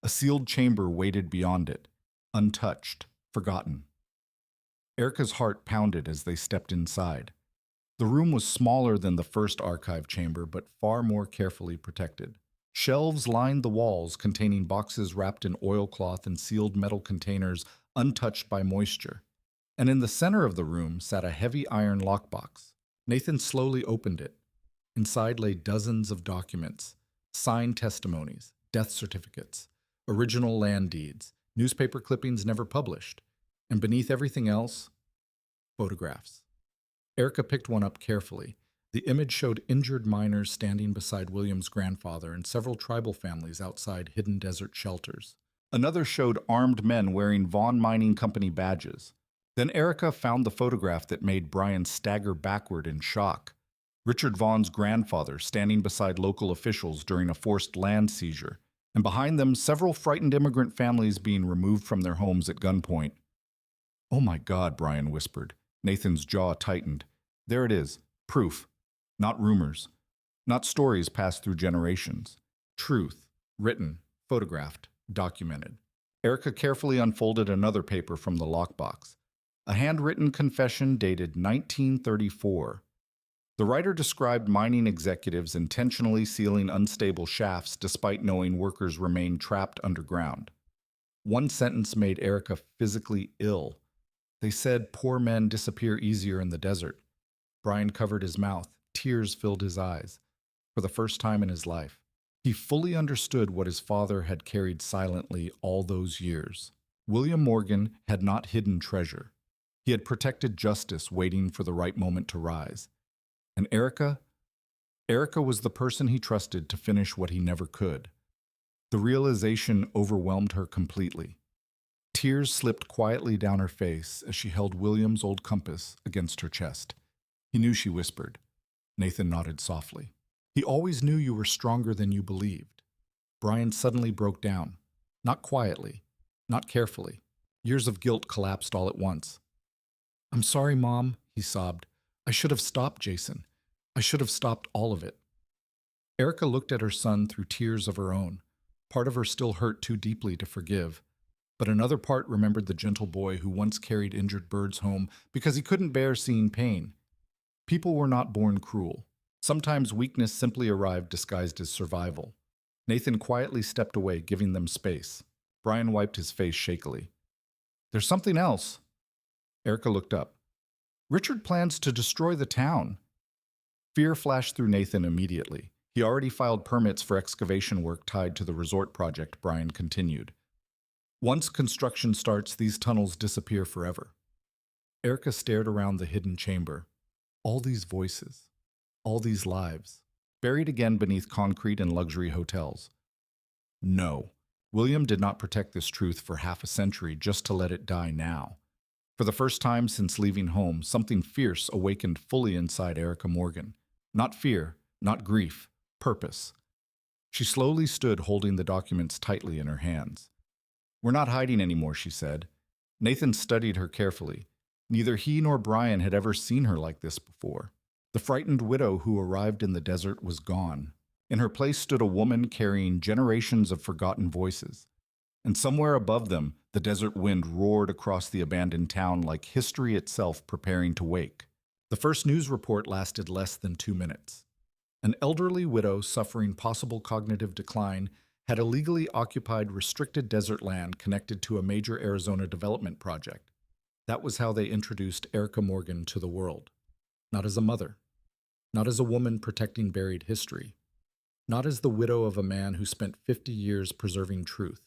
A sealed chamber waited beyond it, untouched, forgotten. Erica's heart pounded as they stepped inside. The room was smaller than the first archive chamber, but far more carefully protected. Shelves lined the walls containing boxes wrapped in oilcloth and sealed metal containers untouched by moisture. And in the center of the room sat a heavy iron lockbox. Nathan slowly opened it. Inside lay dozens of documents, signed testimonies, death certificates, original land deeds, newspaper clippings never published, and beneath everything else, photographs. Erica picked one up carefully. The image showed injured miners standing beside William's grandfather and several tribal families outside hidden desert shelters. Another showed armed men wearing Vaughn Mining Company badges. Then Erica found the photograph that made Brian stagger backward in shock. Richard Vaughn's grandfather standing beside local officials during a forced land seizure, and behind them several frightened immigrant families being removed from their homes at gunpoint. "Oh my God," Brian whispered. Nathan's jaw tightened. There it is. Proof. Not rumors. Not stories passed through generations. Truth. Written, photographed, documented. Erica carefully unfolded another paper from the lockbox. A handwritten confession dated 1934. The writer described mining executives intentionally sealing unstable shafts despite knowing workers remained trapped underground. One sentence made Erica physically ill. They said poor men disappear easier in the desert. Brian covered his mouth. Tears filled his eyes. For the first time in his life, he fully understood what his father had carried silently all those years. William Morgan had not hidden treasure. He had protected justice, waiting for the right moment to rise. And Erica was the person he trusted to finish what he never could. The realization overwhelmed her completely. Tears slipped quietly down her face as she held William's old compass against her chest. He knew, she whispered. Nathan nodded softly. He always knew you were stronger than you believed. Brian suddenly broke down. Not quietly, not carefully. Years of guilt collapsed all at once. "I'm sorry, Mom," he sobbed. "I should have stopped Jason. I should have stopped all of it." Erica looked at her son through tears of her own. Part of her still hurt too deeply to forgive. But another part remembered the gentle boy who once carried injured birds home because he couldn't bear seeing pain. People were not born cruel. Sometimes weakness simply arrived disguised as survival. Nathan quietly stepped away, giving them space. Brian wiped his face shakily. "There's something else." Erica looked up. "Richard plans to destroy the town." Fear flashed through Nathan immediately. He already filed permits for excavation work tied to the resort project, Brian continued. "Once construction starts, these tunnels disappear forever." Erica stared around the hidden chamber. All these voices, all these lives, buried again beneath concrete and luxury hotels. No, William did not protect this truth for half a century just to let it die now. For the first time since leaving home, something fierce awakened fully inside Erica Morgan. Not fear, not grief, purpose. She slowly stood, holding the documents tightly in her hands. "We're not hiding anymore," she said. Nathan studied her carefully. Neither he nor Brian had ever seen her like this before. The frightened widow who arrived in the desert was gone. In her place stood a woman carrying generations of forgotten voices. And somewhere above them, the desert wind roared across the abandoned town like history itself preparing to wake. The first news report lasted less than 2 minutes. An elderly widow suffering possible cognitive decline had illegally occupied restricted desert land connected to a major Arizona development project. That was how they introduced Erica Morgan to the world. Not as a mother. Not as a woman protecting buried history. Not as the widow of a man who spent 50 years preserving truth.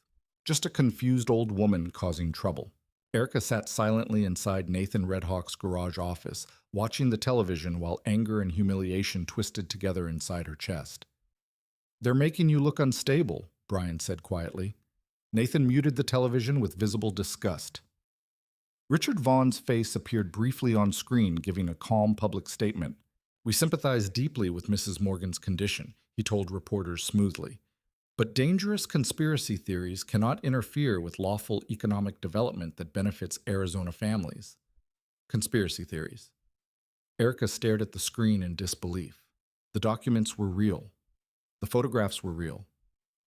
Just a confused old woman causing trouble. Erica sat silently inside Nathan Redhawk's garage office, watching the television while anger and humiliation twisted together inside her chest. "They're making you look unstable," Brian said quietly. Nathan muted the television with visible disgust. Richard Vaughn's face appeared briefly on screen, giving a calm public statement. "We sympathize deeply with Mrs. Morgan's condition," he told reporters smoothly. "But dangerous conspiracy theories cannot interfere with lawful economic development that benefits Arizona families." Conspiracy theories. Erica stared at the screen in disbelief. The documents were real. The photographs were real.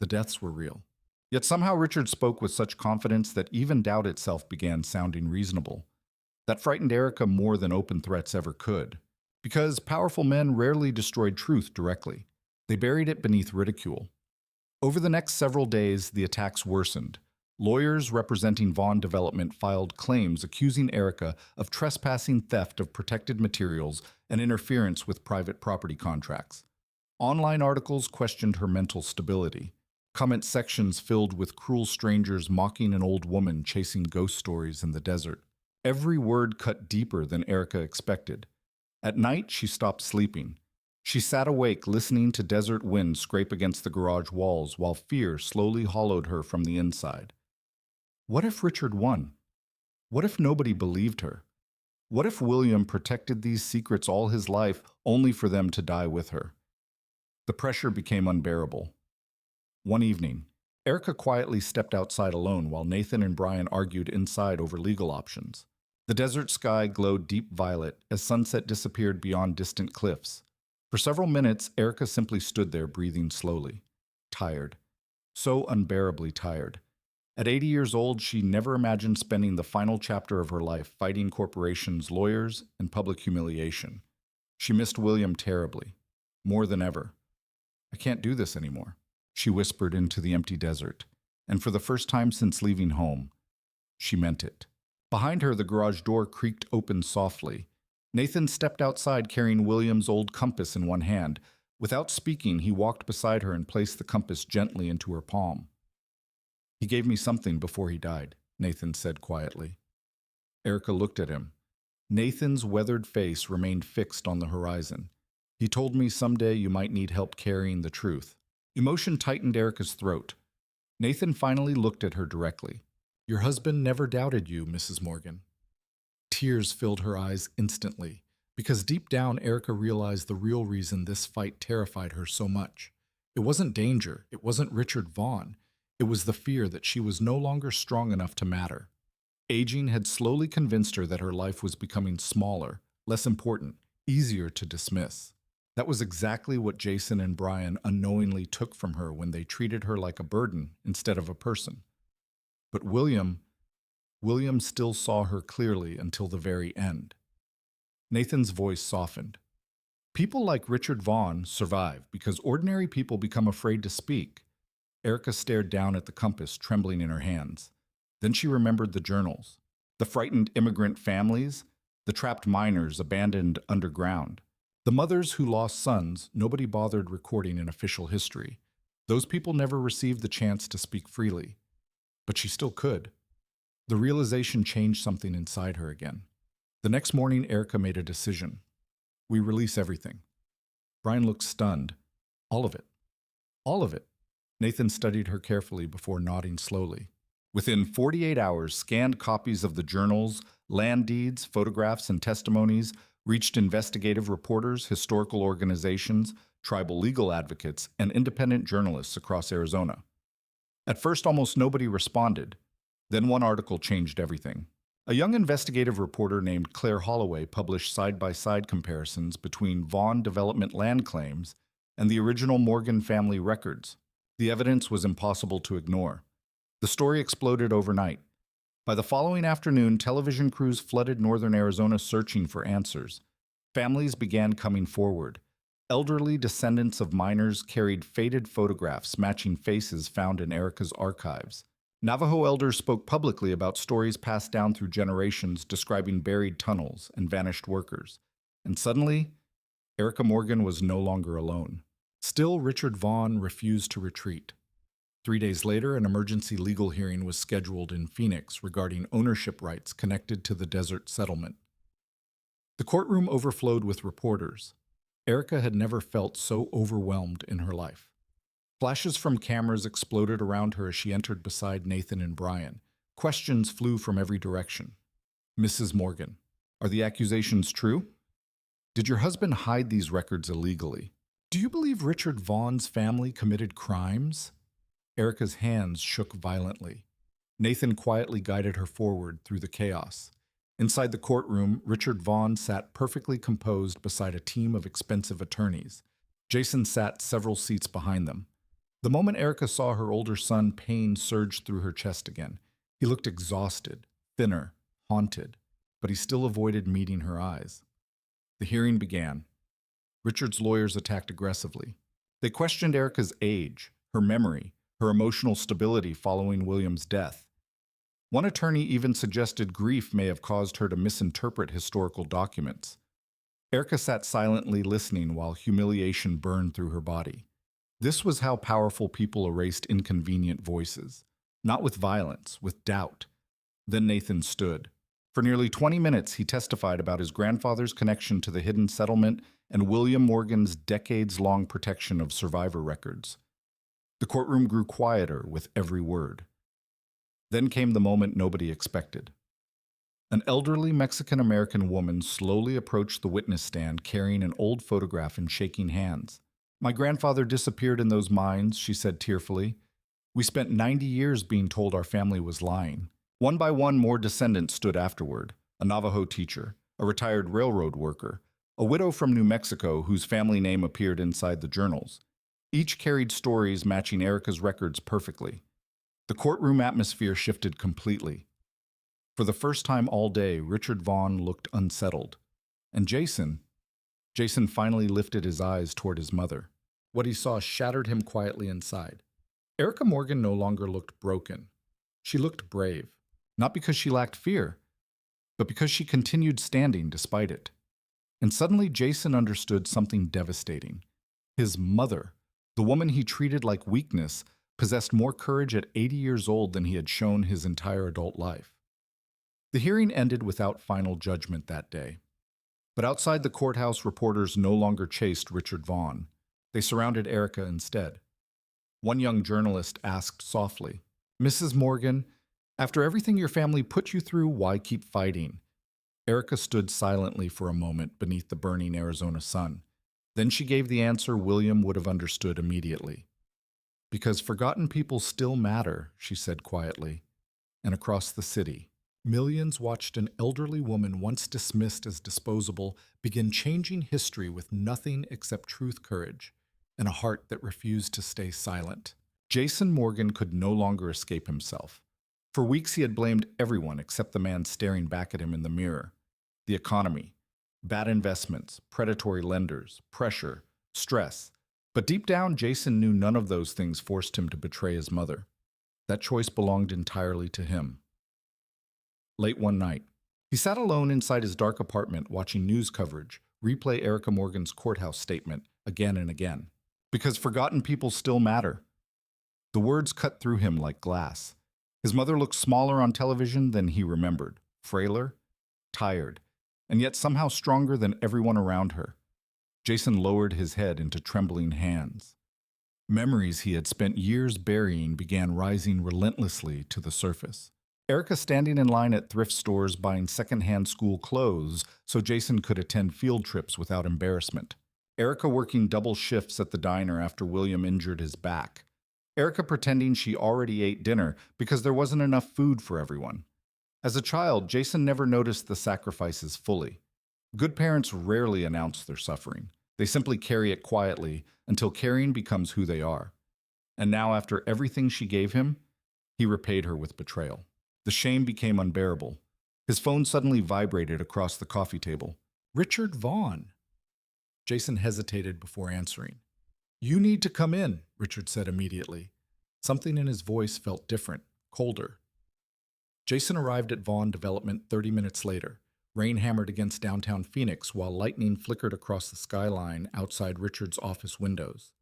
The deaths were real. Yet somehow Richard spoke with such confidence that even doubt itself began sounding reasonable. That frightened Erica more than open threats ever could. Because powerful men rarely destroyed truth directly. They buried it beneath ridicule. Over the next several days, the attacks worsened. Lawyers representing Vaughn Development filed claims accusing Erica of trespassing, theft of protected materials, and interference with private property contracts. Online articles questioned her mental stability. Comment sections filled with cruel strangers mocking an old woman chasing ghost stories in the desert. Every word cut deeper than Erica expected. At night, she stopped sleeping. She sat awake, listening to desert wind scrape against the garage walls while fear slowly hollowed her from the inside. What if Richard won? What if nobody believed her? What if William protected these secrets all his life only for them to die with her? The pressure became unbearable. One evening, Erica quietly stepped outside alone while Nathan and Brian argued inside over legal options. The desert sky glowed deep violet as sunset disappeared beyond distant cliffs. For several minutes, Erica simply stood there breathing slowly. Tired. So unbearably tired. At 80 years old, she never imagined spending the final chapter of her life fighting corporations, lawyers, and public humiliation. She missed William terribly. More than ever. I can't do this anymore, she whispered into the empty desert. And for the first time since leaving home, she meant it. Behind her, the garage door creaked open softly. Nathan stepped outside carrying William's old compass in one hand. Without speaking, he walked beside her and placed the compass gently into her palm. He gave me something before he died, Nathan said quietly. Erica looked at him. Nathan's weathered face remained fixed on the horizon. He told me someday you might need help carrying the truth. Emotion tightened Erica's throat. Nathan finally looked at her directly. Your husband never doubted you, Mrs. Morgan. Tears filled her eyes instantly, because deep down Erica realized the real reason this fight terrified her so much. It wasn't danger, it wasn't Richard Vaughn. It was the fear that she was no longer strong enough to matter. Aging had slowly convinced her that her life was becoming smaller, less important, easier to dismiss. That was exactly what Jason and Brian unknowingly took from her when they treated her like a burden instead of a person. But William still saw her clearly until the very end. Nathan's voice softened. People like Richard Vaughn survive because ordinary people become afraid to speak. Erica stared down at the compass, trembling in her hands. Then she remembered the journals, the frightened immigrant families, the trapped miners abandoned underground, the mothers who lost sons nobody bothered recording in official history. Those people never received the chance to speak freely. But she still could. The realization changed something inside her again. The next morning, Erica made a decision. We release everything. Brian looked stunned. All of it. All of it. Nathan studied her carefully before nodding slowly. Within 48 hours, scanned copies of the journals, land deeds, photographs, and testimonies reached investigative reporters, historical organizations, tribal legal advocates, and independent journalists across Arizona. At first, almost nobody responded. Then one article changed everything. A young investigative reporter named Claire Holloway published side-by-side comparisons between Vaughn development land claims and the original Morgan family records. The evidence was impossible to ignore. The story exploded overnight. By the following afternoon, television crews flooded northern Arizona searching for answers. Families began coming forward. Elderly descendants of miners carried faded photographs matching faces found in Erica's archives. Navajo elders spoke publicly about stories passed down through generations describing buried tunnels and vanished workers. And suddenly, Erica Morgan was no longer alone. Still, Richard Vaughn refused to retreat. 3 days later, an emergency legal hearing was scheduled in Phoenix regarding ownership rights connected to the desert settlement. The courtroom overflowed with reporters. Erica had never felt so overwhelmed in her life. Flashes from cameras exploded around her as she entered beside Nathan and Brian. Questions flew from every direction. Mrs. Morgan, are the accusations true? Did your husband hide these records illegally? Do you believe Richard Vaughn's family committed crimes? Erica's hands shook violently. Nathan quietly guided her forward through the chaos. Inside the courtroom, Richard Vaughn sat perfectly composed beside a team of expensive attorneys. Jason sat several seats behind them. The moment Erica saw her older son, pain surged through her chest again. He looked exhausted, thinner, haunted, but he still avoided meeting her eyes. The hearing began. Richard's lawyers attacked aggressively. They questioned Erica's age, her memory, her emotional stability following William's death. One attorney even suggested grief may have caused her to misinterpret historical documents. Erica sat silently listening while humiliation burned through her body. This was how powerful people erased inconvenient voices. Not with violence, with doubt. Then Nathan stood. For nearly 20 minutes, he testified about his grandfather's connection to the hidden settlement and William Morgan's decades-long protection of survivor records. The courtroom grew quieter with every word. Then came the moment nobody expected. An elderly Mexican-American woman slowly approached the witness stand carrying an old photograph and shaking hands. "My grandfather disappeared in those mines," she said tearfully. "We spent 90 years being told our family was lying." One by one, more descendants stood afterward: a Navajo teacher, a retired railroad worker, a widow from New Mexico whose family name appeared inside the journals. Each carried stories matching Erica's records perfectly. The courtroom atmosphere shifted completely. For the first time all day, Richard Vaughn looked unsettled. And Jason finally lifted his eyes toward his mother. What he saw shattered him quietly inside. Erica Morgan no longer looked broken. She looked brave, not because she lacked fear, but because she continued standing despite it. And suddenly Jason understood something devastating. His mother, the woman he treated like weakness, possessed more courage at 80 years old than he had shown his entire adult life. The hearing ended without final judgment that day. But outside the courthouse, reporters no longer chased Richard Vaughn. They surrounded Erica instead. One young journalist asked softly, "Mrs. Morgan, after everything your family put you through, why keep fighting?" Erica stood silently for a moment beneath the burning Arizona sun. Then she gave the answer William would have understood immediately. "Because forgotten people still matter," she said quietly. And across the city, millions watched an elderly woman once dismissed as disposable begin changing history with nothing except truth, courage, and a heart that refused to stay silent. Jason Morgan could no longer escape himself. For weeks he had blamed everyone except the man staring back at him in the mirror. The economy, bad investments, predatory lenders, pressure, stress. But deep down, Jason knew none of those things forced him to betray his mother. That choice belonged entirely to him. Late one night, he sat alone inside his dark apartment watching news coverage replay Erica Morgan's courthouse statement again and again. Because forgotten people still matter. The words cut through him like glass. His mother looked smaller on television than he remembered, frailer, tired, and yet somehow stronger than everyone around her. Jason lowered his head into trembling hands. Memories he had spent years burying began rising relentlessly to the surface. Erica standing in line at thrift stores buying secondhand school clothes so Jason could attend field trips without embarrassment. Erica working double shifts at the diner after William injured his back. Erica pretending she already ate dinner because there wasn't enough food for everyone. As a child, Jason never noticed the sacrifices fully. Good parents rarely announce their suffering. They simply carry it quietly until caring becomes who they are. And now, after everything she gave him, he repaid her with betrayal. The shame became unbearable. His phone suddenly vibrated across the coffee table. "Richard Vaughn." Jason hesitated before answering. "You need to come in," Richard said immediately. Something in his voice felt different, colder. Jason arrived at Vaughn Development 30 minutes later. Rain hammered against downtown Phoenix while lightning flickered across the skyline outside Richard's office windows.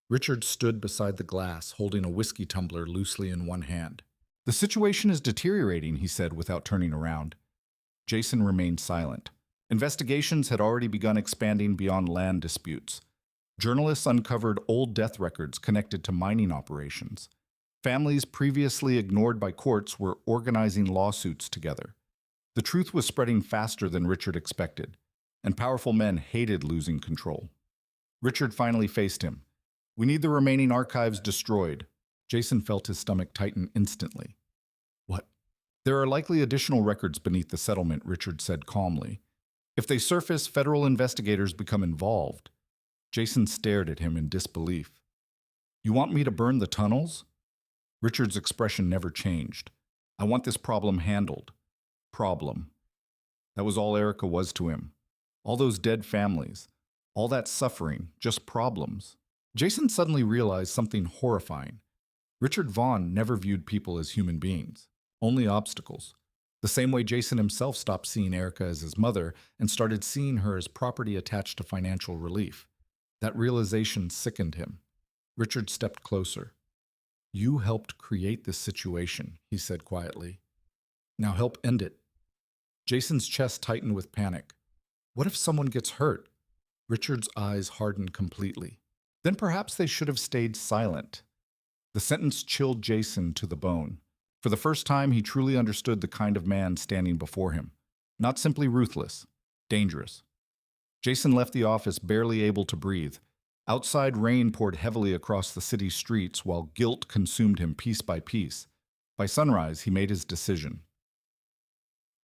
Richard stood beside the glass, holding a whiskey tumbler loosely in one hand. "The situation is deteriorating," he said without turning around. Jason remained silent. Investigations had already begun expanding beyond land disputes. Journalists uncovered old death records connected to mining operations. Families previously ignored by courts were organizing lawsuits together. The truth was spreading faster than Richard expected, and powerful men hated losing control. Richard finally faced him. "We need the remaining archives destroyed." Jason felt his stomach tighten instantly. "What?" "There are likely additional records beneath the settlement," Richard said calmly. "If they surface, federal investigators become involved." Jason stared at him in disbelief. "You want me to burn the tunnels?" Richard's expression never changed. "I want this problem handled." Problem. That was all Erica was to him. All those dead families, all that suffering, just problems. Jason suddenly realized something horrifying. Richard Vaughn never viewed people as human beings, only obstacles. The same way Jason himself stopped seeing Erica as his mother and started seeing her as property attached to financial relief. That realization sickened him. Richard stepped closer. "You helped create this situation," he said quietly. "Now help end it." Jason's chest tightened with panic. What if someone gets hurt? Richard's eyes hardened completely. Then perhaps they should have stayed silent. The sentence chilled Jason to the bone. For the first time, he truly understood the kind of man standing before him. Not simply ruthless, dangerous. Jason left the office barely able to breathe. Outside rain poured heavily across the city's streets while guilt consumed him piece by piece. By sunrise, he made his decision.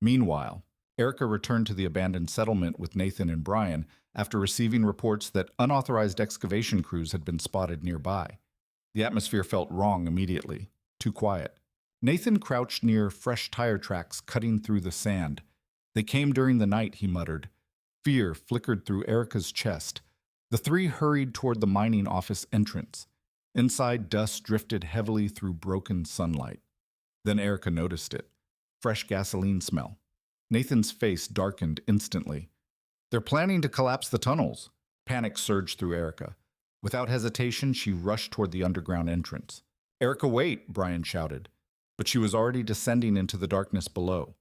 Meanwhile, Erica returned to the abandoned settlement with Nathan and Brian after receiving reports that unauthorized excavation crews had been spotted nearby. The atmosphere felt wrong immediately, too quiet. Nathan crouched near fresh tire tracks cutting through the sand. They came during the night, he muttered. Fear flickered through Erica's chest. The three hurried toward the mining office entrance. Inside, dust drifted heavily through broken sunlight. Then Erica noticed it. Fresh gasoline smell. Nathan's face darkened instantly. They're planning to collapse the tunnels. Panic surged through Erica. Without hesitation, she rushed toward the underground entrance. Erica, wait, Brian shouted. But she was already descending into the darkness below.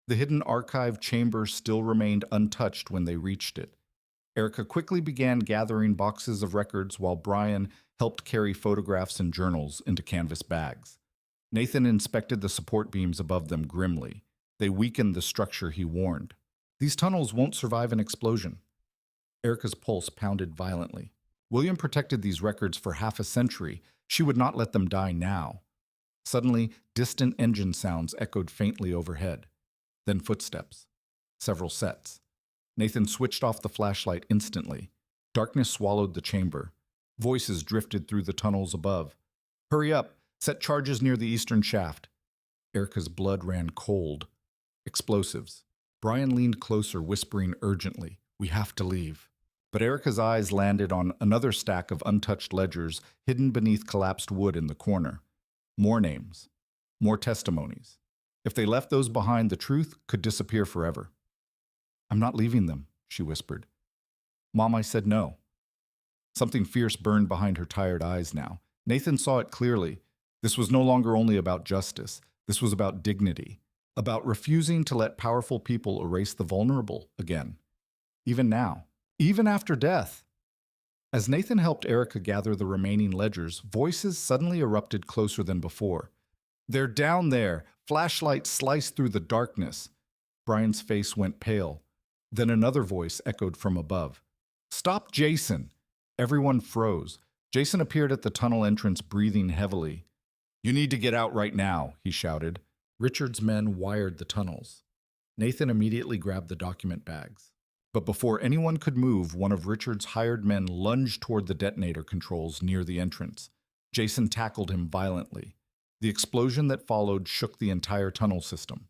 The hidden archive chamber still remained untouched when they reached it. Erica quickly began gathering boxes of records while Brian helped carry photographs and journals into canvas bags. Nathan inspected the support beams above them grimly. They weakened the structure, he warned. These tunnels won't survive an explosion. Erica's pulse pounded violently. William protected these records for half a century. She would not let them die now. Suddenly, distant engine sounds echoed faintly overhead. Then footsteps. Several sets. Nathan switched off the flashlight instantly. Darkness swallowed the chamber. Voices drifted through the tunnels above. Hurry up! Set charges near the eastern shaft. Erica's blood ran cold. Explosives. Brian leaned closer, whispering urgently, We have to leave. But Erica's eyes landed on another stack of untouched ledgers hidden beneath collapsed wood in the corner. More names. More testimonies. If they left those behind, the truth could disappear forever. I'm not leaving them, she whispered. Mom, I said no. Something fierce burned behind her tired eyes now. Nathan saw it clearly. This was no longer only about justice. This was about dignity. About refusing to let powerful people erase the vulnerable again. Even now. Even after death. As Nathan helped Erica gather the remaining ledgers, voices suddenly erupted closer than before. They're down there. Flashlights sliced through the darkness. Brian's face went pale. Then another voice echoed from above. Stop, Jason! Everyone froze. Jason appeared at the tunnel entrance, breathing heavily. You need to get out right now, he shouted. Richard's men wired the tunnels. Nathan immediately grabbed the document bags. But before anyone could move, one of Richard's hired men lunged toward the detonator controls near the entrance. Jason tackled him violently. The explosion that followed shook the entire tunnel system.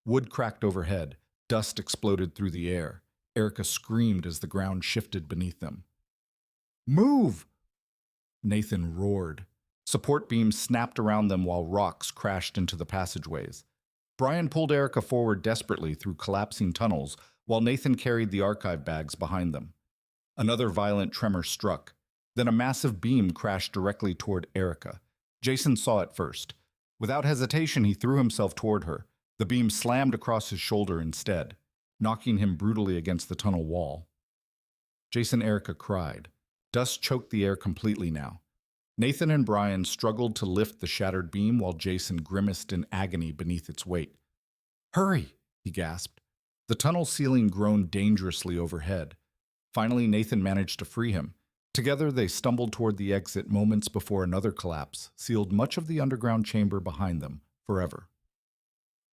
Wood cracked overhead. Dust exploded through the air. Erica screamed as the ground shifted beneath them. Move! Nathan roared. Support beams snapped around them while rocks crashed into the passageways. Brian pulled Erica forward desperately through collapsing tunnels, while Nathan carried the archive bags behind them. Another violent tremor struck. Then a massive beam crashed directly toward Erica. Jason saw it first. Without hesitation, he threw himself toward her. The beam slammed across his shoulder instead, knocking him brutally against the tunnel wall. Jason, Erica cried. Dust choked the air completely now. Nathan and Brian struggled to lift the shattered beam while Jason grimaced in agony beneath its weight. Hurry, he gasped. The tunnel ceiling groaned dangerously overhead. Finally, Nathan managed to free him. Together, they stumbled toward the exit moments before another collapse sealed much of the underground chamber behind them forever.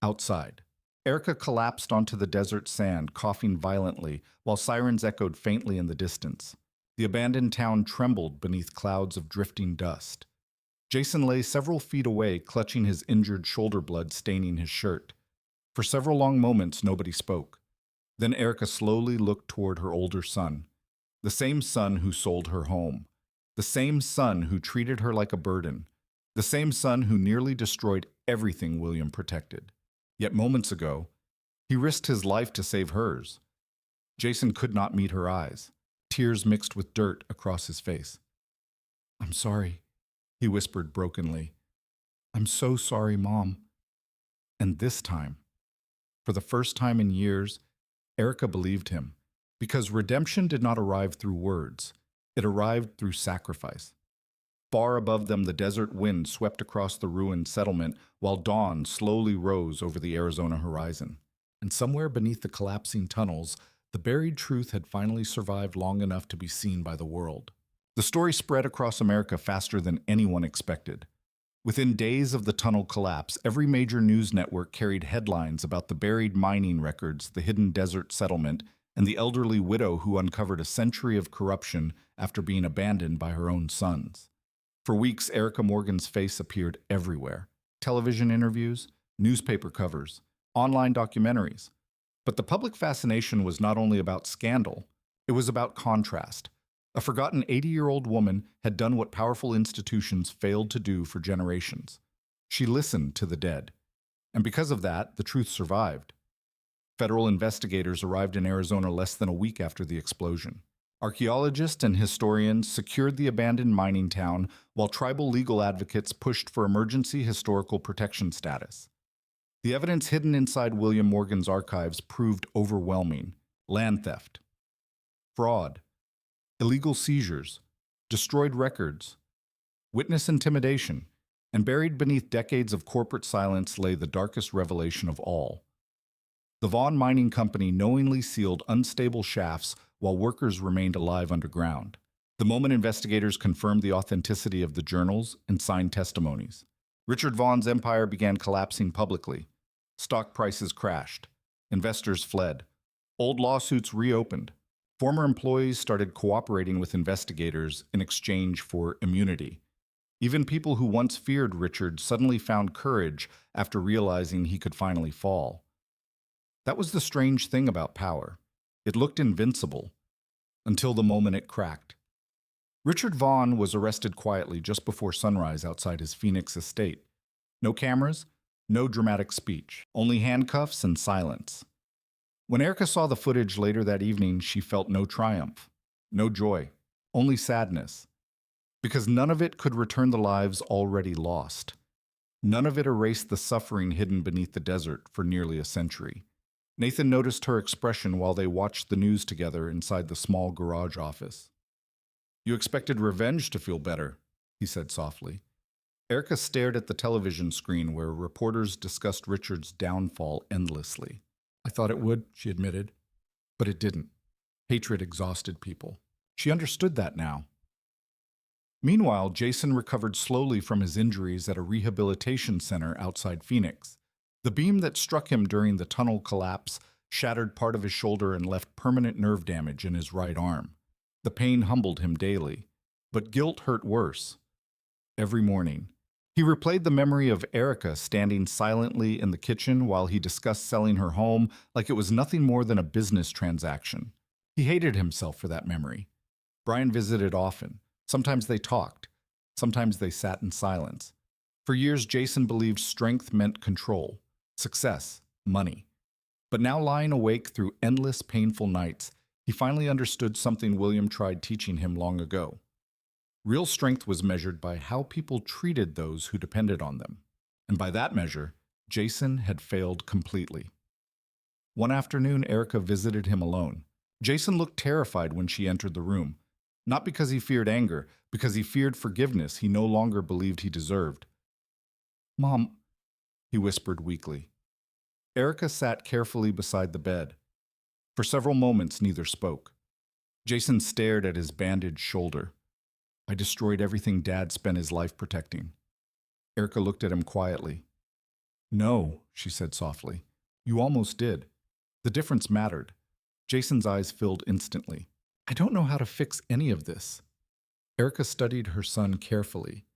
Outside, Erica collapsed onto the desert sand, coughing violently, while sirens echoed faintly in the distance. The abandoned town trembled beneath clouds of drifting dust. Jason lay several feet away, clutching his injured shoulder blood staining his shirt. For several long moments, nobody spoke. Then Erica slowly looked toward her older son. The same son who sold her home. The same son who treated her like a burden. The same son who nearly destroyed everything William protected. Yet moments ago, he risked his life to save hers. Jason could not meet her eyes. Tears mixed with dirt across his face. I'm sorry, he whispered brokenly. I'm so sorry, Mom. And this time, For the first time in years, Erica believed him, because redemption did not arrive through words. It arrived through sacrifice. Far above them, the desert wind swept across the ruined settlement while dawn slowly rose over the Arizona horizon. And somewhere beneath the collapsing tunnels, the buried truth had finally survived long enough to be seen by the world. The story spread across America faster than anyone expected. Within days of the tunnel collapse, every major news network carried headlines about the buried mining records, the hidden desert settlement, and the elderly widow who uncovered a century of corruption after being abandoned by her own sons. For weeks, Erica Morgan's face appeared everywhere. Television interviews, newspaper covers, online documentaries. But the public fascination was not only about scandal, it was about contrast. A forgotten 80-year-old woman had done what powerful institutions failed to do for generations. She listened to the dead. And because of that, the truth survived. Federal investigators arrived in Arizona less than a week after the explosion. Archaeologists and historians secured the abandoned mining town, while tribal legal advocates pushed for emergency historical protection status. The evidence hidden inside William Morgan's archives proved overwhelming: land theft, fraud, illegal seizures, destroyed records, witness intimidation, and buried beneath decades of corporate silence lay the darkest revelation of all. The Vaughn Mining Company knowingly sealed unstable shafts while workers remained alive underground. The moment investigators confirmed the authenticity of the journals and signed testimonies, Richard Vaughn's empire began collapsing publicly. Stock prices crashed. Investors fled. Old lawsuits reopened. Former employees started cooperating with investigators in exchange for immunity. Even people who once feared Richard suddenly found courage after realizing he could finally fall. That was the strange thing about power. It looked invincible, until the moment it cracked. Richard Vaughn was arrested quietly just before sunrise outside his Phoenix estate. No cameras, no dramatic speech, only handcuffs and silence. When Erica saw the footage later that evening, she felt no triumph, no joy, only sadness. Because none of it could return the lives already lost. None of it erased the suffering hidden beneath the desert for nearly a century. Nathan noticed her expression while they watched the news together inside the small garage office. "You expected revenge to feel better," he said softly. Erica stared at the television screen where reporters discussed Richard's downfall endlessly. "I thought it would," she admitted. But it didn't. Hatred exhausted people. She understood that now. Meanwhile, Jason recovered slowly from his injuries at a rehabilitation center outside Phoenix. The beam that struck him during the tunnel collapse shattered part of his shoulder and left permanent nerve damage in his right arm. The pain humbled him daily, but guilt hurt worse. Every morning, he replayed the memory of Erica standing silently in the kitchen while he discussed selling her home like it was nothing more than a business transaction. He hated himself for that memory. Brian visited often. Sometimes they talked. Sometimes they sat in silence. For years, Jason believed strength meant control, success, money. But now, lying awake through endless, painful nights, he finally understood something William tried teaching him long ago. Real strength was measured by how people treated those who depended on them. And by that measure, Jason had failed completely. One afternoon, Erica visited him alone. Jason looked terrified when she entered the room. Not because he feared anger, because he feared forgiveness he no longer believed he deserved. "Mom," he whispered weakly. Erica sat carefully beside the bed. For several moments, neither spoke. Jason stared at his bandaged shoulder. "I destroyed everything Dad spent his life protecting." Erica looked at him quietly. "No," she said softly. "You almost did. The difference mattered." Jason's eyes filled instantly. "I don't know how to fix any of this." Erica studied her son carefully.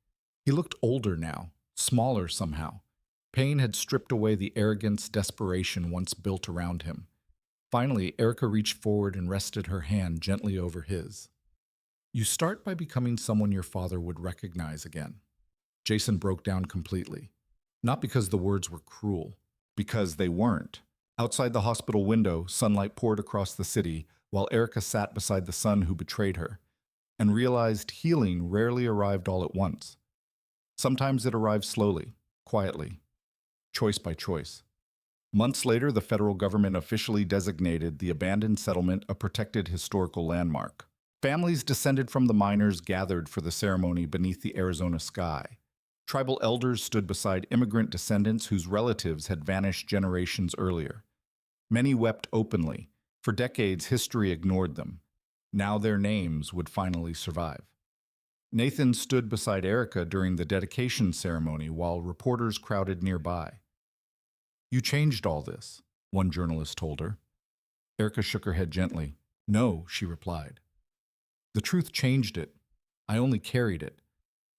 He looked older now, smaller somehow. Pain had stripped away the arrogance, desperation once built around him. Finally, Erica reached forward and rested her hand gently over his. "You start by becoming someone your father would recognize again." Jason broke down completely. Not because the words were cruel, because they weren't. Outside the hospital window, sunlight poured across the city, while Erica sat beside the son who betrayed her, and realized healing rarely arrived all at once. Sometimes it arrived slowly, quietly, choice by choice. Months later, the federal government officially designated the abandoned settlement a protected historical landmark. Families descended from the miners gathered for the ceremony beneath the Arizona sky. Tribal elders stood beside immigrant descendants whose relatives had vanished generations earlier. Many wept openly. For decades, history ignored them. Now their names would finally survive. Nathan stood beside Erica during the dedication ceremony while reporters crowded nearby. "You changed all this," one journalist told her. Erica shook her head gently. "No," she replied. "The truth changed it. I only carried it.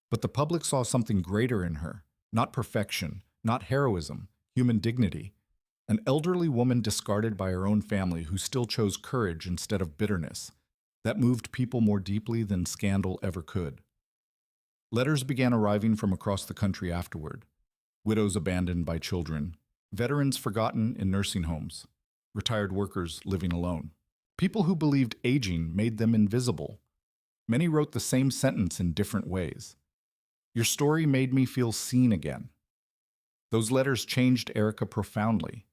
But the public saw something greater in her. Not perfection, not heroism, human dignity. An elderly woman discarded by her own family who still chose courage instead of bitterness. That moved people more deeply than scandal ever could." Letters began arriving from across the country afterward. Widows abandoned by children, veterans forgotten in nursing homes, retired workers living alone. People who believed aging made them invisible. Many wrote the same sentence in different ways. "Your story made me feel seen again." Those letters changed Erica profoundly.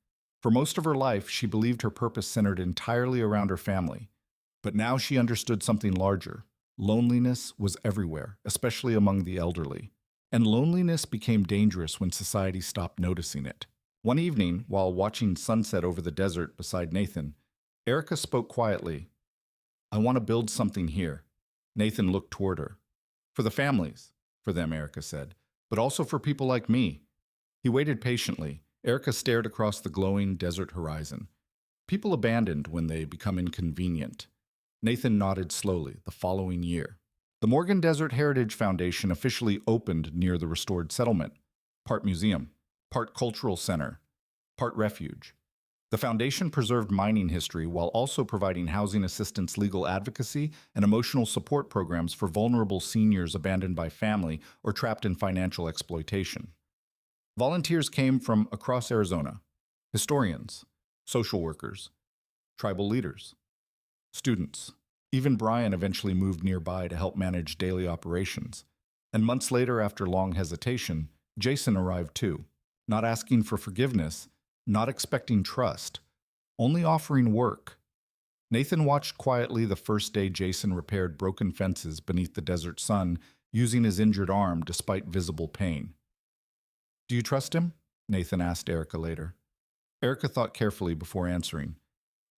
For most of her life, she believed her purpose centered entirely around her family. But now she understood something larger. Loneliness was everywhere, especially among the elderly. And loneliness became dangerous when society stopped noticing it. One evening, while watching sunset over the desert beside Nathan, Erica spoke quietly. "I want to build something here." Nathan looked toward her. "For the families," for them, Erica said, "but also for people like me." He waited patiently. Erica stared across the glowing desert horizon. People abandoned when they become inconvenient. Nathan nodded slowly. The following year, the Morgan Desert Heritage Foundation officially opened near the restored settlement. Part museum, part cultural center, part refuge. The foundation preserved mining history while also providing housing assistance, legal advocacy, and emotional support programs for vulnerable seniors abandoned by family or trapped in financial exploitation. Volunteers came from across Arizona: historians, social workers, tribal leaders, students. Even Brian eventually moved nearby to help manage daily operations. And months later, after long hesitation, Jason arrived too, not asking for forgiveness, not expecting trust, only offering work. Nathan watched quietly the first day Jason repaired broken fences beneath the desert sun, using his injured arm despite visible pain. "Do you trust him?" Nathan asked Erica later. Erica thought carefully before answering.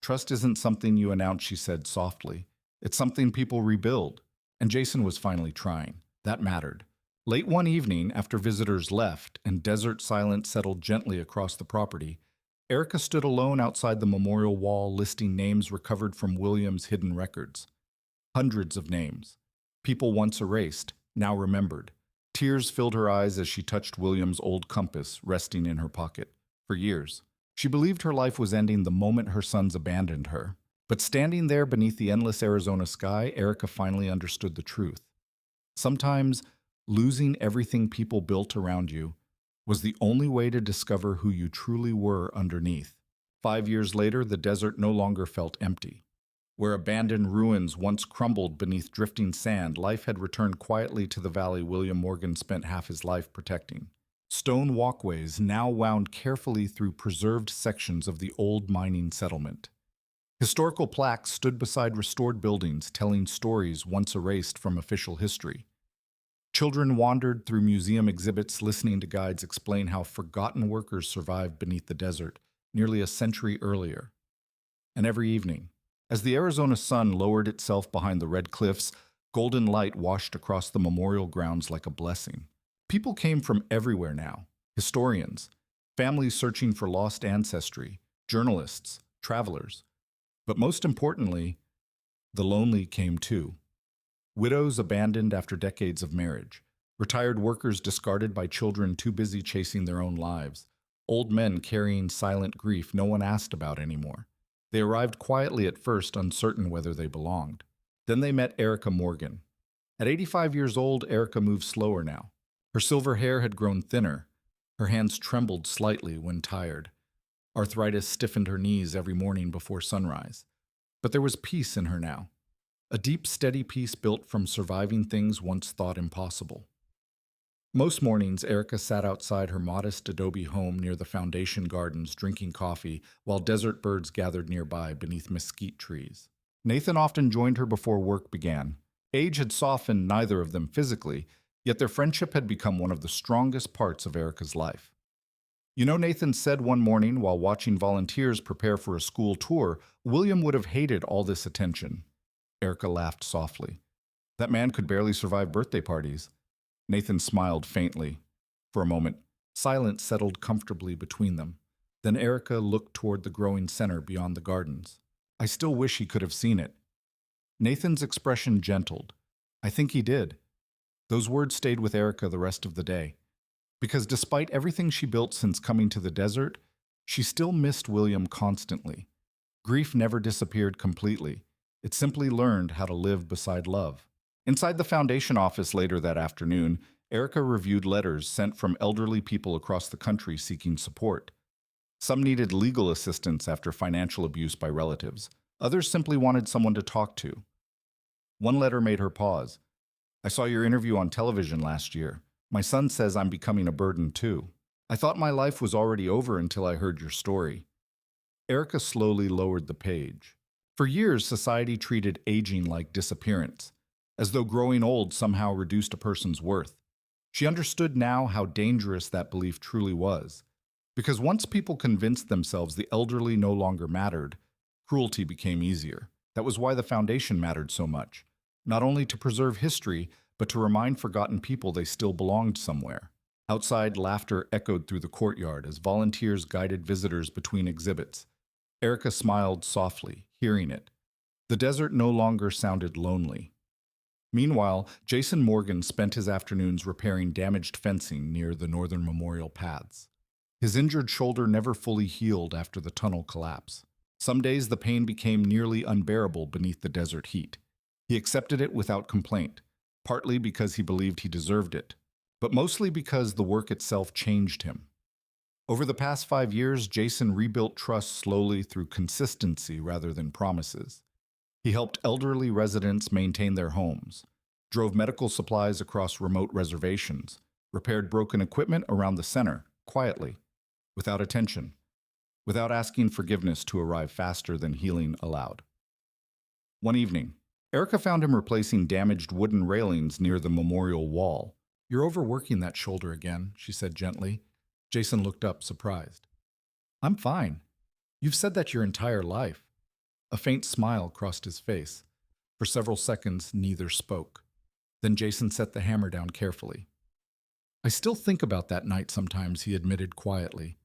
"Trust isn't something you announce," she said softly. "It's something people rebuild." And Jason was finally trying. That mattered. Late one evening, after visitors left and desert silence settled gently across the property, Erica stood alone outside the memorial wall listing names recovered from William's hidden records. Hundreds of names. People once erased, now remembered. Tears filled her eyes as she touched William's old compass resting in her pocket. For years, she believed her life was ending the moment her sons abandoned her. But standing there beneath the endless Arizona sky, Erica finally understood the truth. Sometimes, losing everything people built around you was the only way to discover who you truly were underneath. 5 years later, the desert no longer felt empty. Where abandoned ruins once crumbled beneath drifting sand, life had returned quietly to the valley William Morgan spent half his life protecting. Stone walkways now wound carefully through preserved sections of the old mining settlement. Historical plaques stood beside restored buildings, telling stories once erased from official history. Children wandered through museum exhibits, listening to guides explain how forgotten workers survived beneath the desert nearly a century earlier. And every evening, as the Arizona sun lowered itself behind the red cliffs, golden light washed across the memorial grounds like a blessing. People came from everywhere now: historians, families searching for lost ancestry, journalists, travelers. But most importantly, the lonely came too. Widows abandoned after decades of marriage, retired workers discarded by children too busy chasing their own lives, old men carrying silent grief no one asked about anymore. They arrived quietly at first, uncertain whether they belonged. Then they met Erica Morgan. At 85 years old, Erica moved slower now. Her silver hair had grown thinner. Her hands trembled slightly when tired. Arthritis stiffened her knees every morning before sunrise. But there was peace in her now. A deep, steady peace built from surviving things once thought impossible. Most mornings, Erica sat outside her modest adobe home near the foundation gardens drinking coffee while desert birds gathered nearby beneath mesquite trees. Nathan often joined her before work began. Age had softened neither of them physically, yet their friendship had become one of the strongest parts of Erica's life. You know, Nathan said one morning while watching volunteers prepare for a school tour, William would have hated all this attention. Erica laughed softly. That man could barely survive birthday parties. Nathan smiled faintly. For a moment, silence settled comfortably between them. Then Erica looked toward the growing center beyond the gardens. I still wish he could have seen it. Nathan's expression gentled. I think he did. Those words stayed with Erica the rest of the day. Because despite everything she built since coming to the desert, she still missed William constantly. Grief never disappeared completely. It simply learned how to live beside love. Inside the foundation office later that afternoon, Erica reviewed letters sent from elderly people across the country seeking support. Some needed legal assistance after financial abuse by relatives. Others simply wanted someone to talk to. One letter made her pause. I saw your interview on television last year. My son says I'm becoming a burden too. I thought my life was already over until I heard your story. Erica slowly lowered the page. For years, society treated aging like disappearance, as though growing old somehow reduced a person's worth. She understood now how dangerous that belief truly was. Because once people convinced themselves the elderly no longer mattered, cruelty became easier. That was why the foundation mattered so much, not only to preserve history, but to remind forgotten people they still belonged somewhere. Outside, laughter echoed through the courtyard as volunteers guided visitors between exhibits. Erica smiled softly, hearing it. The desert no longer sounded lonely. Meanwhile, Jason Morgan spent his afternoons repairing damaged fencing near the northern memorial paths. His injured shoulder never fully healed after the tunnel collapse. Some days the pain became nearly unbearable beneath the desert heat. He accepted it without complaint, partly because he believed he deserved it, but mostly because the work itself changed him. Over the past 5 years, Jason rebuilt trust slowly through consistency rather than promises. He helped elderly residents maintain their homes, drove medical supplies across remote reservations, repaired broken equipment around the center, quietly, without attention, without asking forgiveness to arrive faster than healing allowed. One evening, Erica found him replacing damaged wooden railings near the memorial wall. You're overworking that shoulder again, she said gently. Jason looked up, surprised. I'm fine. You've said that your entire life. A faint smile crossed his face. For several seconds, neither spoke. Then Jason set the hammer down carefully. I still think about that night sometimes, he admitted quietly.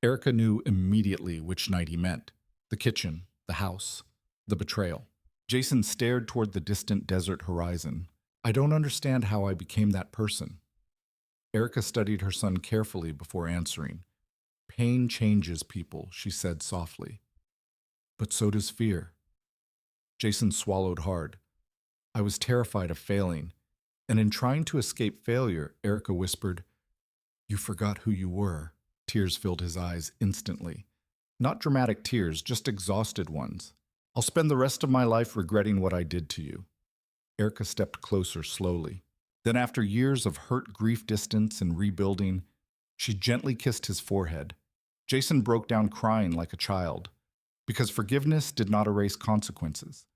Erica knew immediately which night he meant. The kitchen, the house, the betrayal. Jason stared toward the distant desert horizon. I don't understand how I became that person. Erica studied her son carefully before answering. Pain changes people, she said softly. But so does fear. Jason swallowed hard. I was terrified of failing, and in trying to escape failure, Erica whispered, You forgot who you were. Tears filled his eyes instantly. Not dramatic tears, just exhausted ones. I'll spend the rest of my life regretting what I did to you. Erica stepped closer slowly. Then after years of hurt, grief, distance, and rebuilding, she gently kissed his forehead. Jason broke down crying like a child, because forgiveness did not erase consequences.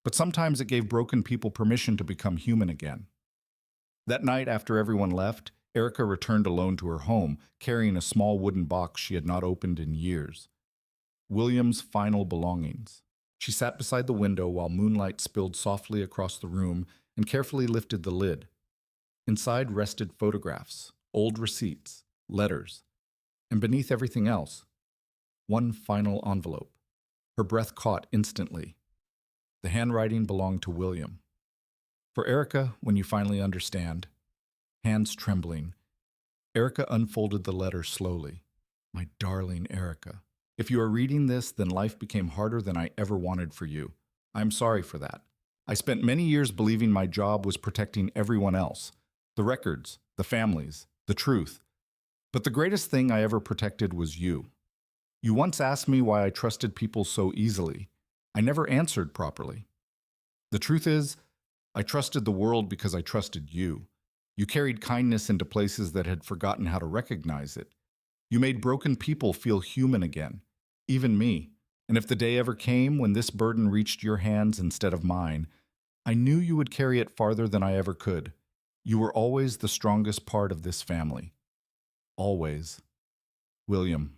But sometimes it gave broken people permission to become human again. That night, after everyone left, Erica returned alone to her home, carrying a small wooden box she had not opened in years. William's final belongings. She sat beside the window while moonlight spilled softly across the room and carefully lifted the lid. Inside rested photographs, old receipts, letters, and beneath everything else, one final envelope. Her breath caught instantly. The handwriting belonged to William. For Erica, when you finally understand, hands trembling, Erica unfolded the letter slowly. My darling Erica, if you are reading this, then life became harder than I ever wanted for you. I'm sorry for that. I spent many years believing my job was protecting everyone else, the records, the families, the truth. But the greatest thing I ever protected was you. You once asked me why I trusted people so easily. I never answered properly. The truth is, I trusted the world because I trusted you. You carried kindness into places that had forgotten how to recognize it. You made broken people feel human again, even me. And if the day ever came when this burden reached your hands instead of mine, I knew you would carry it farther than I ever could. You were always the strongest part of this family. Always. William.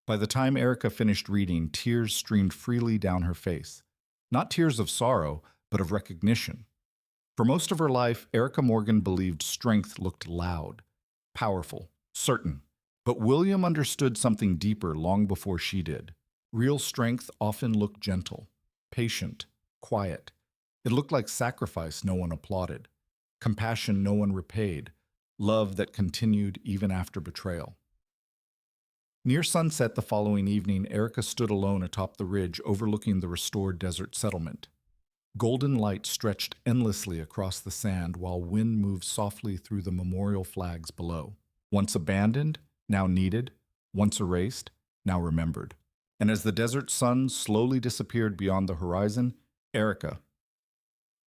By the time Erica finished reading, tears streamed freely down her face. Not tears of sorrow, but of recognition. For most of her life, Erica Morgan believed strength looked loud, powerful, certain. But William understood something deeper long before she did. Real strength often looked gentle, patient, quiet. It looked like sacrifice no one applauded, compassion no one repaid, love that continued even after betrayal. Near sunset the following evening, Erica stood alone atop the ridge overlooking the restored desert settlement. Golden light stretched endlessly across the sand while wind moved softly through the memorial flags below. Once abandoned, now needed, once erased, now remembered. And as the desert sun slowly disappeared beyond the horizon, Erica.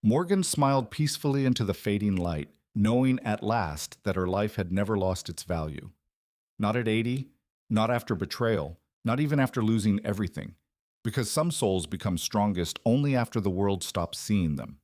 Morgan smiled peacefully into the fading light, knowing at last that her life had never lost its value. Not at 80, not after betrayal, not even after losing everything. Because some souls become strongest only after the world stops seeing them.